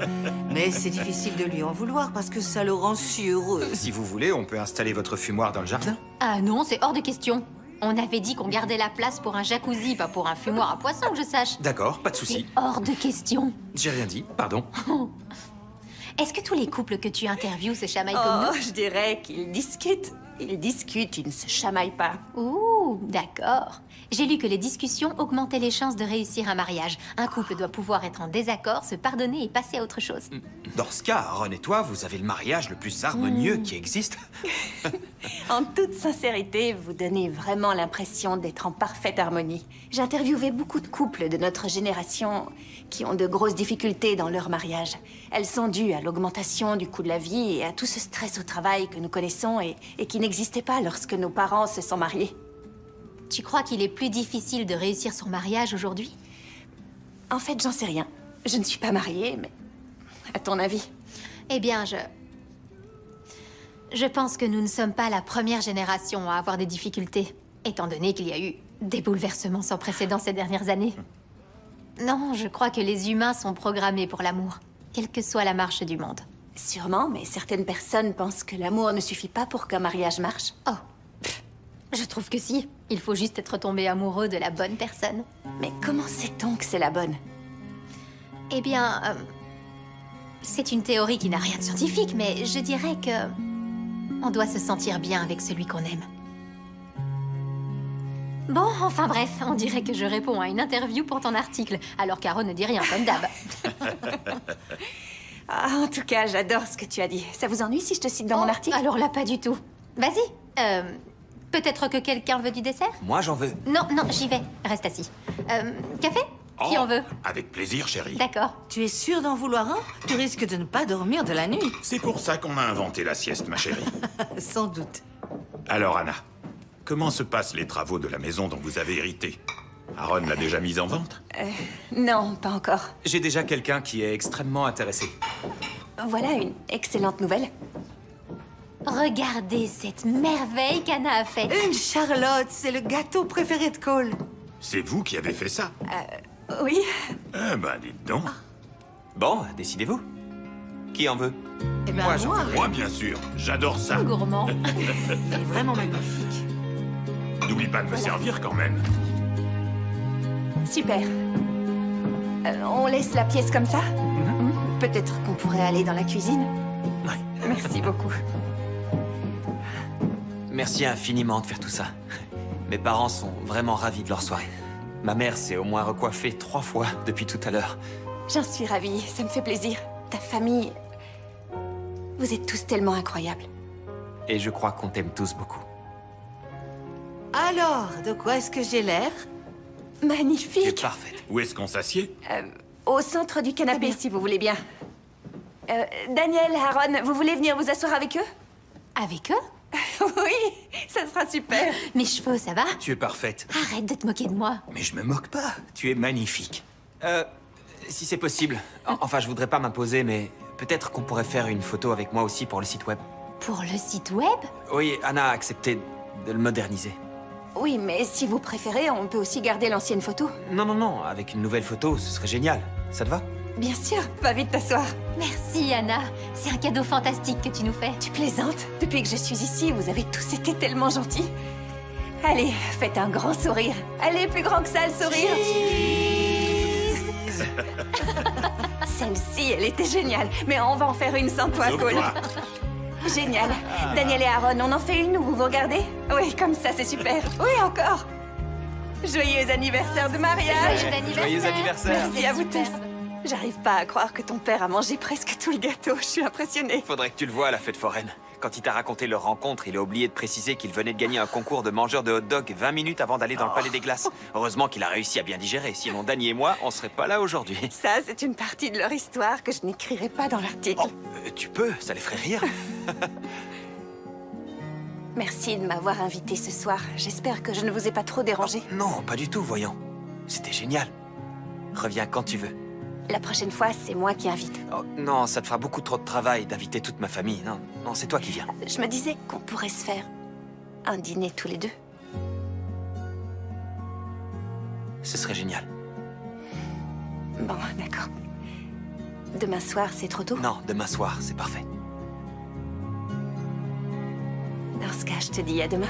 Mais c'est difficile de lui en vouloir parce que ça le rend si heureux.
Si vous voulez, on peut installer votre fumoir dans le jardin.
Ah non, c'est hors de question. On avait dit qu'on gardait la place pour un jacuzzi, pas pour un fumoir à poisson, que je sache.
D'accord, pas de
C'est
souci.
hors de question.
J'ai rien dit, pardon.
Est-ce que tous les couples que tu interviews se chamaillent comme
Oh, je dirais qu'ils discutent. Ils discutent, ils ne se chamaillent pas.
nous? Ouh, d'accord. J'ai lu que les discussions augmentaient les chances de réussir un mariage. Un couple doit pouvoir être en désaccord, se pardonner et passer à autre chose.
Dans ce cas, Ron et toi, vous avez le mariage le plus harmonieux qui existe.
En toute sincérité, vous donnez vraiment l'impression d'être en parfaite harmonie. J'ai interviewé beaucoup de couples de notre génération qui ont de grosses difficultés dans leur mariage. Elles sont dues à l'augmentation du coût de la vie et à tout ce stress au travail que nous connaissons et qui n'existait pas lorsque nos parents se sont mariés.
Tu crois qu'il est plus difficile de réussir son mariage aujourd'hui?
En fait, j'en sais rien. Je ne suis pas mariée, mais à ton avis?
Eh bien, je pense que nous ne sommes pas la première génération à avoir des difficultés, étant donné qu'il y a eu des bouleversements sans précédent ces dernières années. Non, je crois que les humains sont programmés pour l'amour, quelle que soit la marche du monde.
Sûrement, mais certaines personnes pensent que l'amour ne suffit pas pour qu'un mariage marche.
Oh, je trouve que si. Il faut juste être tombé amoureux de la bonne personne.
Mais comment sait-on que c'est la bonne?
Eh bien, c'est une théorie qui n'a rien de scientifique, mais je dirais que on doit se sentir bien avec celui qu'on aime. Bon, enfin bref, on dirait que je réponds à une interview pour ton article, alors Caro ne dit rien, comme d'hab.
Ah, en tout cas, j'adore ce que tu as dit. Ça vous ennuie si je te cite dans mon article?
Alors là, pas du tout. Vas-y. Peut-être que quelqu'un veut du dessert?
Moi, j'en veux.
Non, non, j'y vais. Reste assis. Café? Qui en veut?
Avec plaisir, chérie.
D'accord.
Tu es sûr d'en vouloir un? Tu risques de ne pas dormir de la nuit.
C'est pour ça qu'on a inventé la sieste, ma chérie.
Sans doute.
Alors, Anna, comment se passent les travaux de la maison dont vous avez hérité? Aaron l'a déjà mise en vente?
Non, pas encore.
J'ai déjà quelqu'un qui est extrêmement intéressé.
Voilà une excellente nouvelle.
Regardez cette merveille qu'Anna a faite.
Une Charlotte, c'est le gâteau préféré de Cole.
C'est vous qui avez fait ça?
Oui,
Eh ben, dites donc.
Bon, décidez-vous. Qui en veut?
Eh ben,
Moi, j'en
moi,
veux. Moi, bien sûr. J'adore ça.
Gourmand.
elle est vraiment magnifique.
N'oublie pas de me servir quand même.
super. On laisse la pièce comme ça? Peut-être qu'on pourrait aller dans la cuisine?
Ouais.
Merci beaucoup.
Merci infiniment de faire tout ça. Mes parents sont vraiment ravis de leur soirée. Ma mère s'est au moins recoiffée 3 fois depuis tout à l'heure.
J'en suis ravie, ça me fait plaisir. Ta famille... Vous êtes tous tellement incroyables.
Et je crois qu'on t'aime tous beaucoup.
Alors, de quoi est-ce que j'ai l'air?
Tu es
Magnifique.
parfaite.
Où est-ce qu'on s'assied?
Au centre du canapé, si vous voulez bien. Daniel, Aaron, vous voulez venir vous asseoir avec eux?
Avec eux?
Oui, ça sera super.
Mes cheveux, ça va?
Tu es parfaite.
Arrête de te moquer de moi.
Mais je me moque pas. Tu es magnifique.
Si c'est possible. Enfin, je voudrais pas m'imposer, mais peut-être qu'on pourrait faire une photo avec moi aussi pour le site web.
Pour le site web?
Oui, Anna a accepté de le moderniser.
Oui, mais si vous préférez, on peut aussi garder l'ancienne photo.
Non, non, non, avec une nouvelle photo, ce serait génial. Ça te va?
Bien sûr, va vite t'asseoir.
Merci, Anna. C'est un cadeau fantastique que tu nous fais.
Tu plaisantes? Depuis que je suis ici, vous avez tous été tellement gentils. Allez, faites un grand sourire. Allez, plus grand que ça, le sourire. Celle-ci, elle était géniale. Mais on va en faire une sans toi,
Sauf
Cole.
toi.
Génial. Daniel et Aaron, on en fait une ou vous regardez? Oui, comme ça, c'est super. Oui, encore. Joyeux anniversaire de mariage.
Joyeux anniversaire.
Merci à vous tous. J'arrive pas à croire que ton père a mangé presque tout le gâteau. Je suis impressionnée.
Faudrait que tu le vois à la fête foraine. Quand il t'a raconté leur rencontre, il a oublié de préciser qu'il venait de gagner un concours de mangeur de hot-dog 20 minutes avant d'aller dans le Palais des Glaces. Heureusement qu'il a réussi à bien digérer, sinon Dany et moi, on serait pas là aujourd'hui.
Ça, c'est une partie de leur histoire que je n'écrirai pas dans l'article.
Tu peux, ça les ferait rire.
Merci de m'avoir invité ce soir. J'espère que je ne vous ai pas trop dérangé.
Non, pas du tout, voyons. C'était génial. Reviens quand tu veux.
La prochaine fois, c'est moi qui invite.
Oh, non, ça te fera beaucoup trop de travail d'inviter toute ma famille. Non, non, c'est toi qui viens.
Je me disais qu'on pourrait se faire un dîner tous les deux.
Ce serait génial.
Bon, d'accord. Demain soir, c'est trop tôt?
Non, demain soir, c'est parfait.
Dans ce cas, je te dis à demain.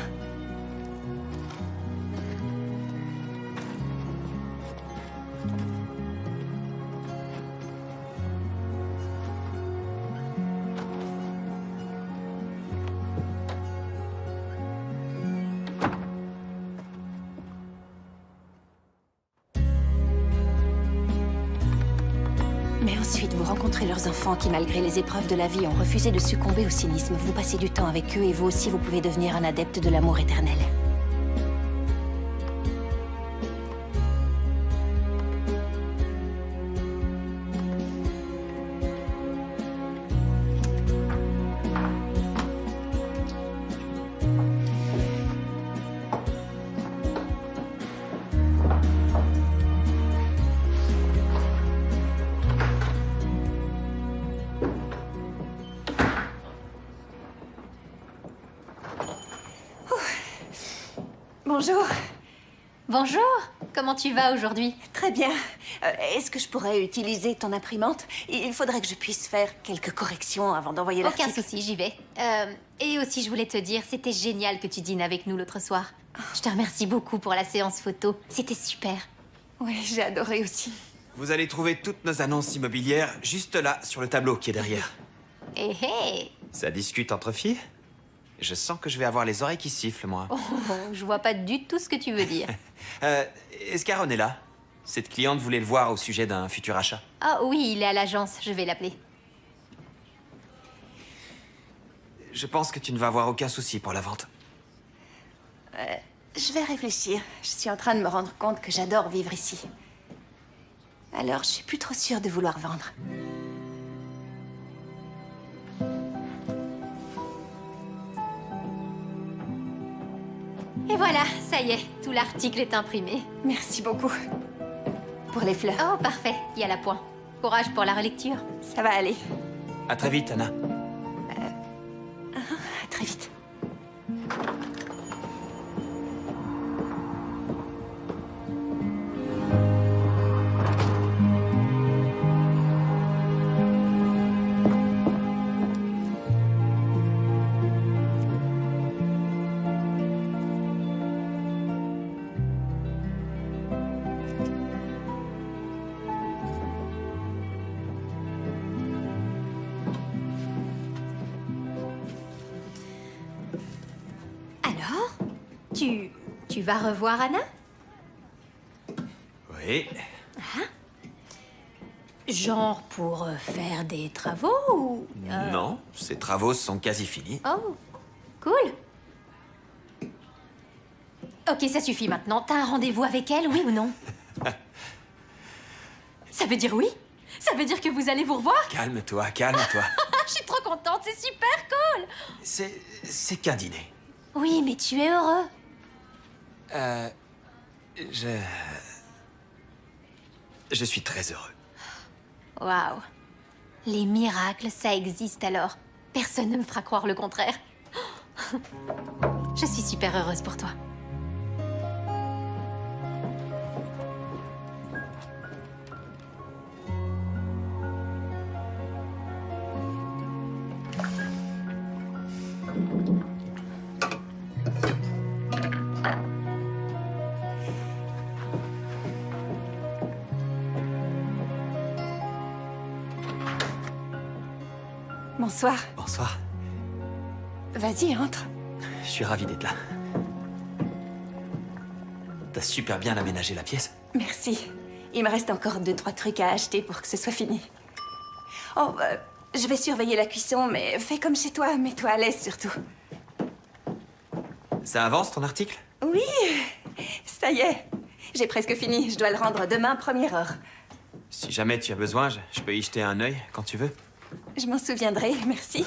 Mais ensuite, vous rencontrez leurs enfants qui, malgré les épreuves de la vie, ont refusé de succomber au cynisme. Vous passez du temps avec eux et vous aussi, vous pouvez devenir un adepte de l'amour éternel. Bonjour.
Bonjour, comment tu vas aujourd'hui?
Très bien. Est-ce que je pourrais utiliser ton imprimante? Il faudrait que je puisse faire quelques corrections avant d'envoyer
Aucun
l'article.
souci, j'y vais. Et aussi, je voulais te dire, c'était génial que tu dînes avec nous l'autre soir. Je te remercie beaucoup pour la séance photo. C'était super.
Oui, j'ai adoré aussi.
Vous allez trouver toutes nos annonces immobilières juste là, sur le tableau qui est derrière.
Hé hé!
Ça discute entre filles? Je sens que je vais avoir les oreilles qui sifflent, moi.
Oh, je vois pas du tout ce que tu veux dire.
Est-ce qu'Aaron est là? Cette cliente voulait le voir au sujet d'un futur achat.
Ah oui, il est à l'agence, je vais l'appeler.
Je pense que tu ne vas avoir aucun souci pour la vente.
Je vais réfléchir. Je suis en train de me rendre compte que j'adore vivre ici. Alors, je suis plus trop sûre de vouloir vendre.
Et voilà, ça y est, tout l'article est imprimé.
Merci beaucoup. Pour les fleurs.
Oh, parfait, il y a la point. Courage pour la relecture.
Ça va aller.
À très vite, Anna.
À très vite.
Alors, tu vas revoir Anna?
Oui.
Genre pour faire des travaux ou...
Non, ces travaux sont quasi finis.
Oh, cool. Ok, ça suffit maintenant. T'as un rendez-vous avec elle, oui ou non? Ça veut dire oui? Ça veut dire que vous allez vous revoir?
Calme-toi, calme-toi.
Je suis trop contente, c'est super cool.
C'est qu'un dîner.
Oui, mais tu es heureux.
Je suis très heureux.
Waouh. Les miracles, ça existe alors. Personne ne me fera croire le contraire. Je suis super heureuse pour toi.
Bonsoir.
Bonsoir.
Vas-y, entre.
Je suis ravi d'être là. T'as super bien aménagé la pièce.
Merci. Il me reste encore 2-3 trucs à acheter pour que ce soit fini. Oh, je vais surveiller la cuisson, mais fais comme chez toi. Mets-toi à l'aise, surtout.
Ça avance, ton article?
Oui, ça y est. J'ai presque fini. Je dois le rendre demain, première heure.
Si jamais tu as besoin, je peux y jeter un œil quand tu veux.
Je m'en souviendrai, merci.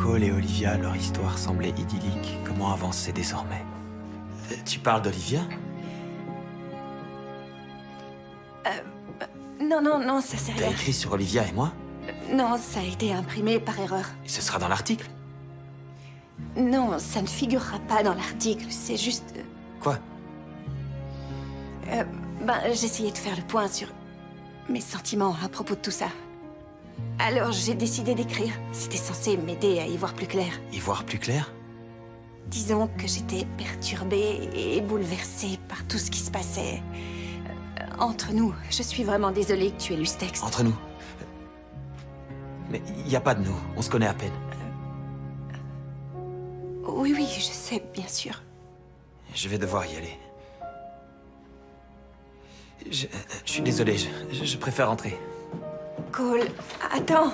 Cole et Olivia, leur histoire semblait idyllique. Comment avancer désormais? Tu parles d'Olivia?
Non, ça c'est
T'as
rien.
écrit sur Olivia et moi?
Non, ça a été imprimé par erreur.
Et ce sera dans l'article?
Non, ça ne figurera pas dans l'article. C'est juste...
Quoi?
j'essayais de faire le point sur mes sentiments à propos de tout ça. Alors j'ai décidé d'écrire. C'était censé m'aider à y voir plus clair.
Y voir plus clair?
Disons que j'étais perturbée et bouleversée par tout ce qui se passait. Entre nous, je suis vraiment désolée que tu aies lu ce texte.
Entre nous. Mais y a pas de nous, on se connaît à peine.
Oui, je sais, bien sûr.
Je vais devoir y aller. Je suis désolé, je préfère rentrer.
Cole, attends.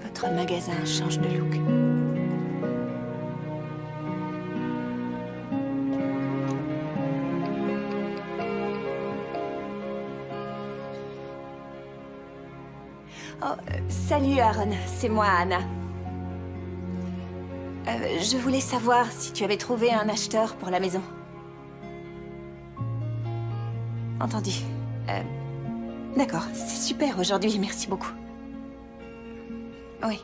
Votre magasin change de look. Salut Aaron, c'est moi Anna. Je voulais savoir si tu avais trouvé un acheteur pour la maison. Entendu. D'accord, c'est super aujourd'hui, merci beaucoup. Oui.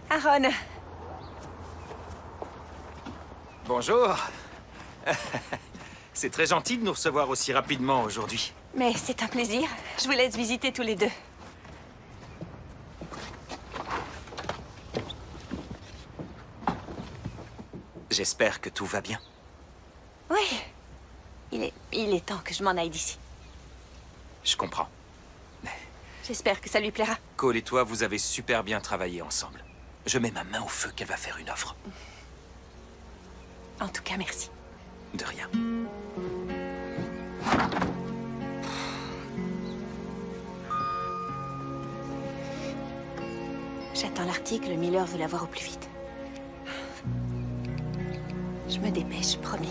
Aaron.
Bonjour. C'est très gentil de nous recevoir aussi rapidement aujourd'hui.
Mais c'est un plaisir. Je vous laisse visiter tous les deux.
J'espère que tout va bien.
Oui. Il est temps que je m'en aille d'ici.
Je comprends.
J'espère que ça lui plaira.
Cole et toi, vous avez super bien travaillé ensemble. Je mets ma main au feu qu'elle va faire une offre.
En tout cas, merci.
De rien.
J'attends l'article, Miller veut l'avoir au plus vite. Je me dépêche, promis.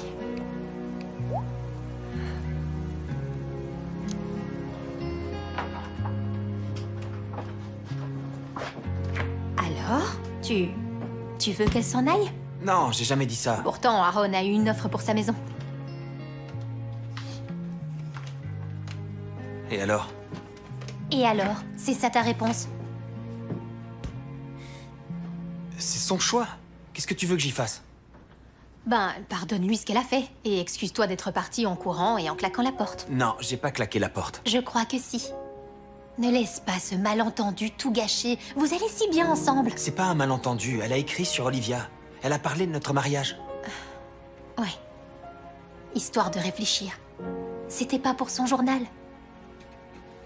Alors, tu veux qu'elle s'en aille?
Non, j'ai jamais dit ça.
Pourtant, Aaron a eu une offre pour sa maison.
Et alors?
Et alors? C'est ça ta réponse?
C'est son choix. Qu'est-ce que tu veux que j'y fasse?
Ben, pardonne-lui ce qu'elle a fait. Et excuse-toi d'être parti en courant et en claquant la porte.
Non, j'ai pas claqué la porte.
Je crois que si. Ne laisse pas ce malentendu tout gâcher. Vous allez si bien ensemble.
C'est pas un malentendu, elle a écrit sur Olivia. Elle a parlé de notre mariage.
Ouais. Histoire de réfléchir. C'était pas pour son journal.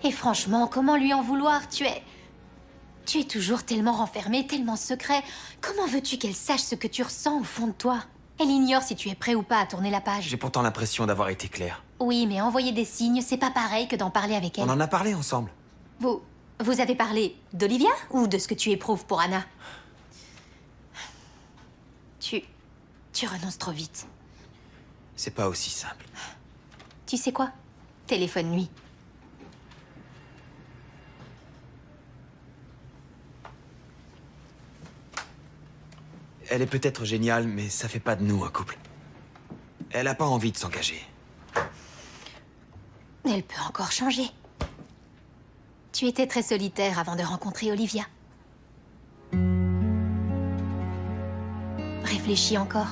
Et franchement, comment lui en vouloir? Tu es toujours tellement renfermé, tellement secret. Comment veux-tu qu'elle sache ce que tu ressens au fond de toi? Elle ignore si tu es prêt ou pas à tourner la page.
J'ai pourtant l'impression d'avoir été clair.
Oui, mais envoyer des signes, c'est pas pareil que d'en parler avec elle.
On en a parlé ensemble.
Vous avez parlé d'Olivia ou de ce que tu éprouves pour Anna? Tu renonces trop vite.
C'est pas aussi simple.
Tu sais quoi? Téléphone-lui.
Elle est peut-être géniale, mais ça fait pas de nous un couple. Elle a pas envie de s'engager.
Elle peut encore changer. Tu étais très solitaire avant de rencontrer Olivia. Réfléchis encore.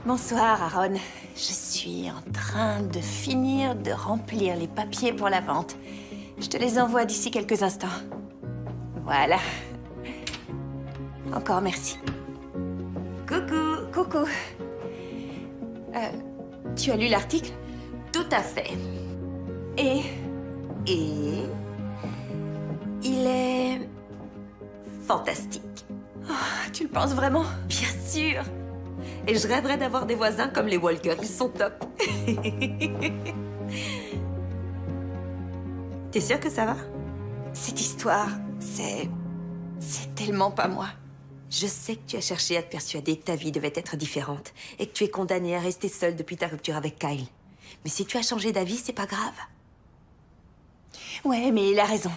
Bonsoir, Aaron. Je suis en train de finir de remplir les papiers pour la vente. Je te les envoie d'ici quelques instants. Voilà. Encore merci. Coucou. Coucou. Tu as lu l'article?
Tout à fait.
Et
Et... il est... fantastique.
tu le penses vraiment?
Bien sûr. Et je rêverais d'avoir des voisins comme les Walker. Ils sont top. T'es sûre que ça va?
Cette histoire, c'est tellement pas moi.
Je sais que tu as cherché à te persuader que ta vie devait être différente et que tu es condamnée à rester seule depuis ta rupture avec Kyle. Mais si tu as changé d'avis, c'est pas grave.
Ouais, mais il a raison.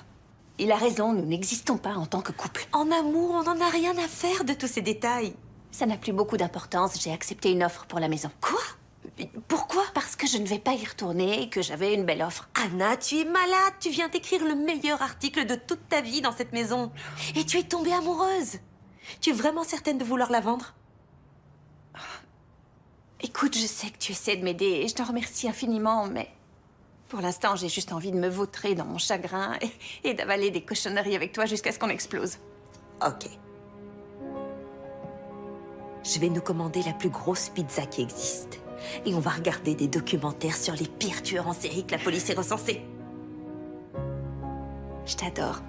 Il a raison, nous n'existons pas en tant que couple.
En amour, on n'en a rien à faire de tous ces détails.
Ça n'a plus beaucoup d'importance, j'ai accepté une offre pour la maison.
Quoi? Pourquoi?
Parce que je ne vais pas y retourner et que j'avais une belle offre.
Anna, tu es malade. Tu viens d'écrire le meilleur article de toute ta vie dans cette maison. Et tu es tombée amoureuse. Tu es vraiment certaine de vouloir la vendre?
Écoute, je sais que tu essaies de m'aider et je t'en remercie infiniment, mais... pour l'instant, j'ai juste envie de me vautrer dans mon chagrin et d'avaler des cochonneries avec toi jusqu'à ce qu'on explose.
Ok. Je vais nous commander la plus grosse pizza qui existe. Et on va regarder des documentaires sur les pires tueurs en série que la police ait recensés.
Je t'adore.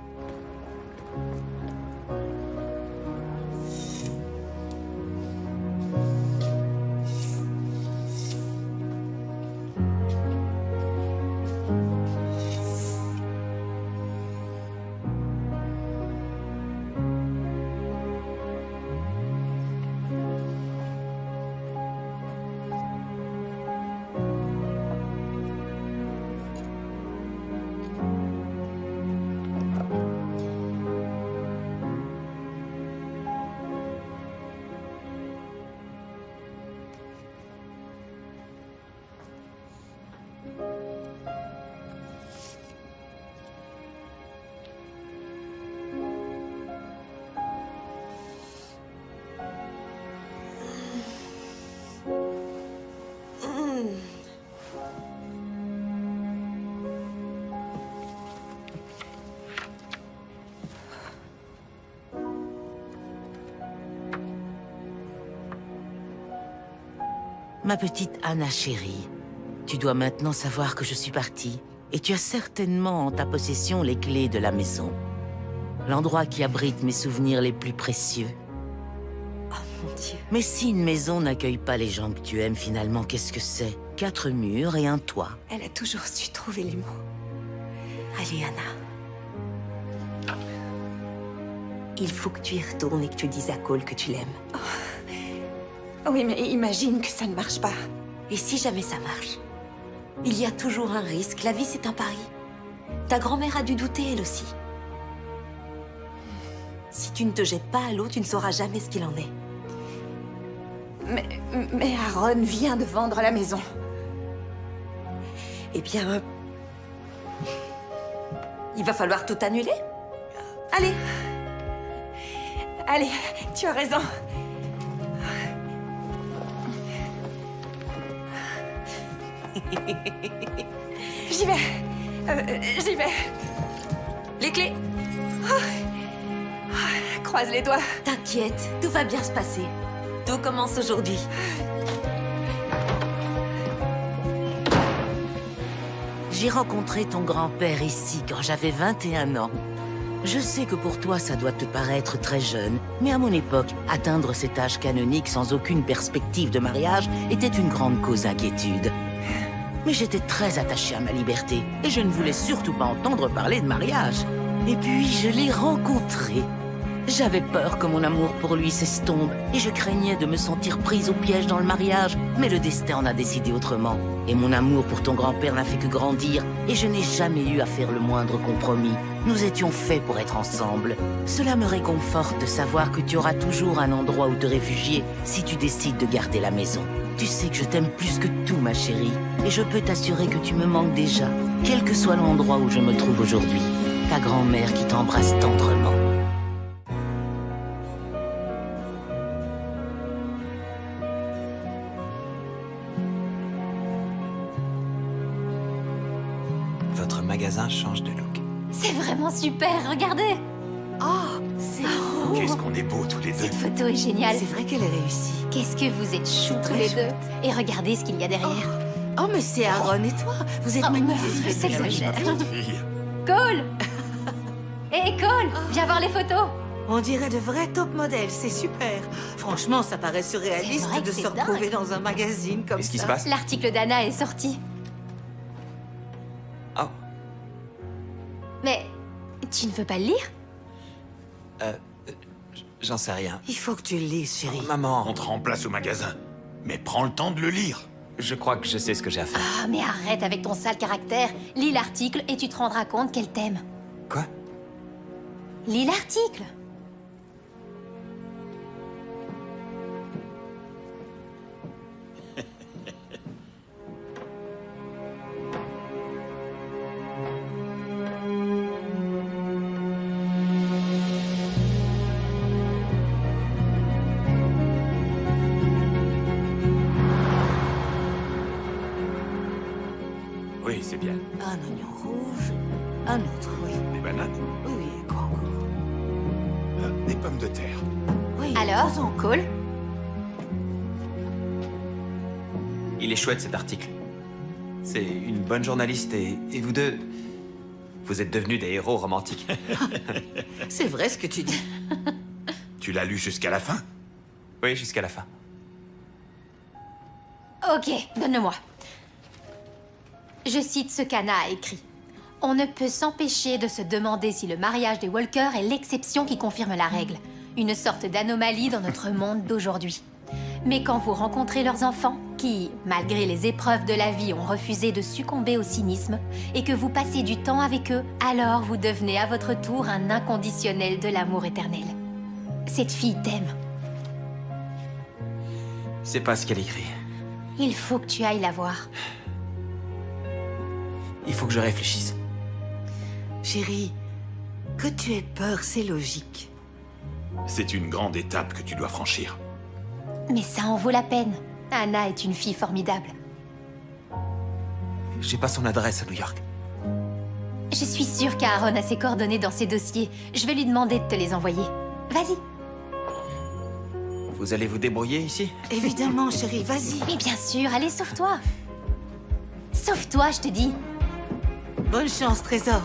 Ma petite Anna chérie, tu dois maintenant savoir que je suis partie. Et tu as certainement en ta possession les clés de la maison. L'endroit qui abrite mes souvenirs les plus précieux.
Oh mon Dieu.
Mais si une maison n'accueille pas les gens que tu aimes, finalement, qu'est-ce que c'est? 4 murs et un toit.
Elle a toujours su trouver les mots.
Allez, Anna. Il faut que tu y retournes et que tu dises à Cole que tu l'aimes.
Oui, mais imagine que ça ne marche pas.
Et si jamais ça marche? Il y a toujours un risque. La vie, c'est un pari. Ta grand-mère a dû douter, elle aussi. Si tu ne te jettes pas à l'eau, tu ne sauras jamais ce qu'il en est.
Mais Aaron vient de vendre la maison.
Eh bien... il va falloir tout annuler. Allez.
Allez, tu as raison. J'y vais. J'y vais.
Les clés.
Croise les doigts.
T'inquiète, tout va bien se passer. Tout commence aujourd'hui.
J'ai rencontré ton grand-père ici quand j'avais 21 ans. Je sais que pour toi, ça doit te paraître très jeune, mais à mon époque, atteindre cet âge canonique sans aucune perspective de mariage était une grande cause d'inquiétude. Mais j'étais très attachée à ma liberté, et je ne voulais surtout pas entendre parler de mariage. Et puis, je l'ai rencontré. J'avais peur que mon amour pour lui s'estompe et je craignais de me sentir prise au piège dans le mariage. Mais le destin en a décidé autrement. Et mon amour pour ton grand-père n'a fait que grandir et je n'ai jamais eu à faire le moindre compromis. Nous étions faits pour être ensemble. Cela me réconforte de savoir que tu auras toujours un endroit où te réfugier si tu décides de garder la maison. Tu sais que je t'aime plus que tout, ma chérie. Et je peux t'assurer que tu me manques déjà, quel que soit l'endroit où je me trouve aujourd'hui. Ta grand-mère qui t'embrasse tendrement.
Votre magasin change de look.
C'est vraiment super, regardez.
Oh, c'est fou.
Qu'est-ce qu'on est beaux tous les deux.
Cette photo est géniale.
C'est vrai qu'elle est réussie.
Qu'est-ce que vous êtes choux tous les deux. Et regardez ce qu'il y a derrière.
Oh, mais c'est Aaron et toi. Vous êtes
Oh,
magnifiques.
mais s'exagère.
Fille.
Cole. Hé, Cole, viens voir les photos.
On dirait de vrais top modèles, c'est super. Franchement, ça paraît
C'est
surréaliste
vrai que
de
c'est
se retrouver
dingue.
dans un magazine comme ça.
Qu'est-ce qui se passe?
L'article d'Anna est sorti.
Oh,
Mais tu ne veux pas le lire?
j'en sais rien.
Il faut que tu le lises, chérie.
Maman,
On te remplace au magasin. Mais prends le temps de le lire.
je crois que je sais ce que j'ai à faire.
Ah, mais arrête avec ton sale caractère. Lis l'article et tu te rendras compte qu'elle t'aime.
Quoi?
Lis l'article.
Oui, c'est bien.
Un oignon rouge, un autre, oui.
Des bananes,
Oui, oui, quoi encore?
des pommes de terre.
Oui.
Alors, Cole?
Il est chouette cet article. C'est une bonne journaliste et vous deux, vous êtes devenus des héros romantiques.
C'est vrai ce que tu dis.
Tu l'as lu jusqu'à la fin?
Oui, jusqu'à la fin.
Ok, donne-le-moi. Je cite ce qu'Anna a écrit. On ne peut s'empêcher de se demander si le mariage des Walker est l'exception qui confirme la règle. Une sorte d'anomalie dans notre monde d'aujourd'hui. Mais quand vous rencontrez leurs enfants, qui, malgré les épreuves de la vie, ont refusé de succomber au cynisme, et que vous passez du temps avec eux, alors vous devenez à votre tour un inconditionnel de l'amour éternel. Cette fille t'aime.
C'est pas ce qu'elle écrit.
Il faut que tu ailles la voir.
Il faut que je réfléchisse.
Chérie, que tu aies peur, c'est logique.
C'est une grande étape que tu dois franchir.
Mais ça en vaut la peine. Anna est une fille formidable.
J'ai pas son adresse à New York.
Je suis sûre qu'Aaron a ses coordonnées dans ses dossiers. Je vais lui demander de te les envoyer. Vas-y.
Vous allez vous débrouiller ici?
Évidemment, chérie, vas-y.
Mais bien sûr, allez, sauve-toi. Sauve-toi, je te dis.
Bonne chance, trésor.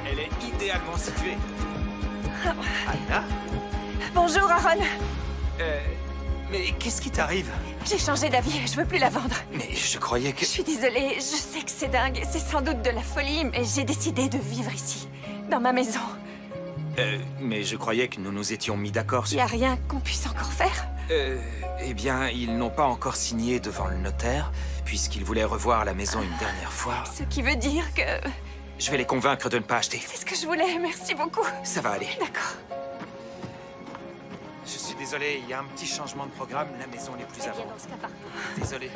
Elle est idéalement située. Anna?
Bonjour, Aaron.
Mais qu'est-ce qui t'arrive?
J'ai changé d'avis, je veux plus la vendre.
Mais je croyais que...
Je suis désolée, je sais que c'est dingue, c'est sans doute de la folie, mais j'ai décidé de vivre ici, dans ma maison.
Mais je croyais que nous nous étions mis d'accord
Il
sur...
n'y a rien qu'on puisse encore faire.
Eh bien, ils n'ont pas encore signé devant le notaire, puisqu'ils voulaient revoir la maison une dernière fois.
Ce qui veut dire que...
Je vais les convaincre de ne pas acheter.
C'est ce que je voulais, merci beaucoup.
Ça va aller.
D'accord.
Je suis désolé, il y a un petit changement de programme. La maison n'est plus à
Viens
vendre.
dans ce cas, pardon.
Désolé.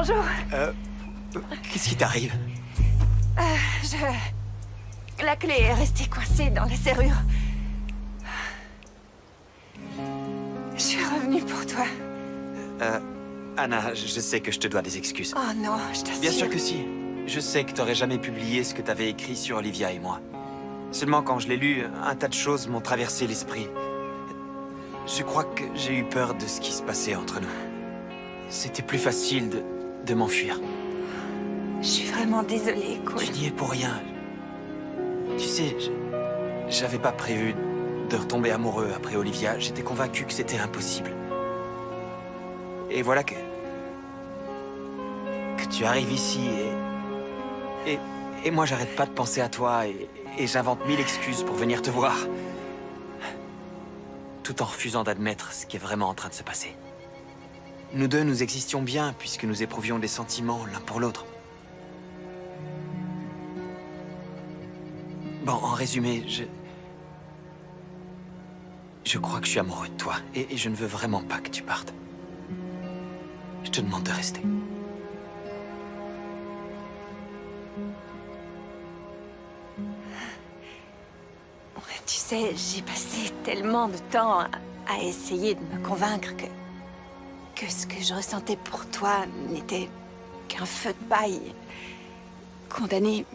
Bonjour.
Qu'est-ce qui t'arrive?
La clé est restée coincée dans la serrure. Je suis revenue pour toi.
Anna, je sais que je te dois des excuses.
Oh non, je t'assure.
Bien sûr que si. Je sais que t'aurais jamais publié ce que t'avais écrit sur Olivia et moi. Seulement quand je l'ai lu, un tas de choses m'ont traversé l'esprit. Je crois que j'ai eu peur de ce qui se passait entre nous. C'était plus facile de m'enfuir.
Je suis vraiment désolée, Cole.
Tu n'y es pour rien. Tu sais, j'avais pas prévu de retomber amoureux après Olivia. J'étais convaincu que c'était impossible. Et voilà que tu arrives ici et moi j'arrête pas de penser à toi et j'invente 1000 excuses pour venir te voir. Tout en refusant d'admettre ce qui est vraiment en train de se passer. Nous deux, nous existions bien puisque nous éprouvions des sentiments l'un pour l'autre. Bon, en résumé, je crois que je suis amoureux de toi et je ne veux vraiment pas que tu partes. Je te demande de rester.
Tu sais, j'ai passé tellement de temps à essayer de me convaincre que ce que je ressentais pour toi n'était qu'un feu de paille condamné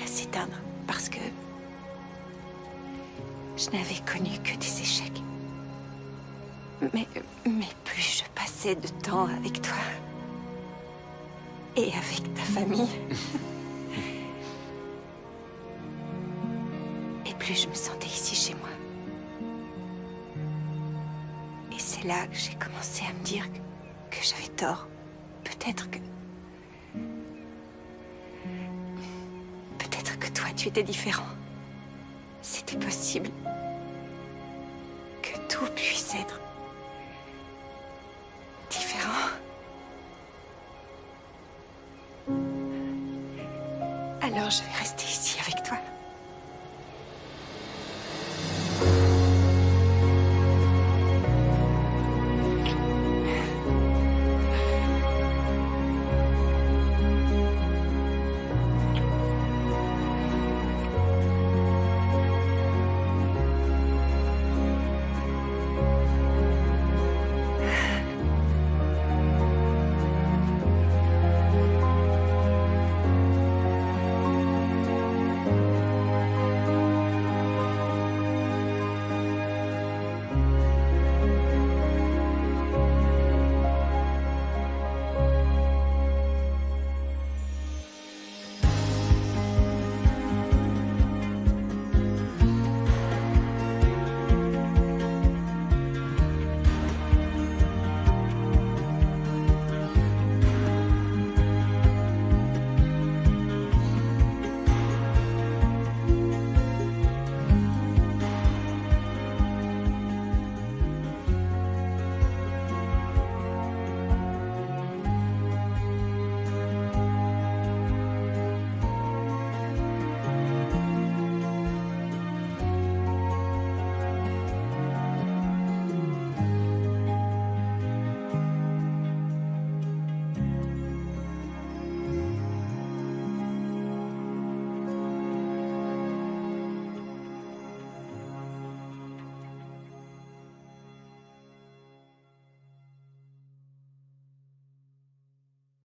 à s'éteindre parce que je n'avais connu que des échecs. Mais plus je passais de temps avec toi et avec ta famille, et plus je me sentais ici chez moi. Et c'est là que j'ai commencé à me dire que j'avais tort. Peut-être que toi, tu étais différent. C'était possible que tout puisse être différent. Alors je vais rester ici avec toi.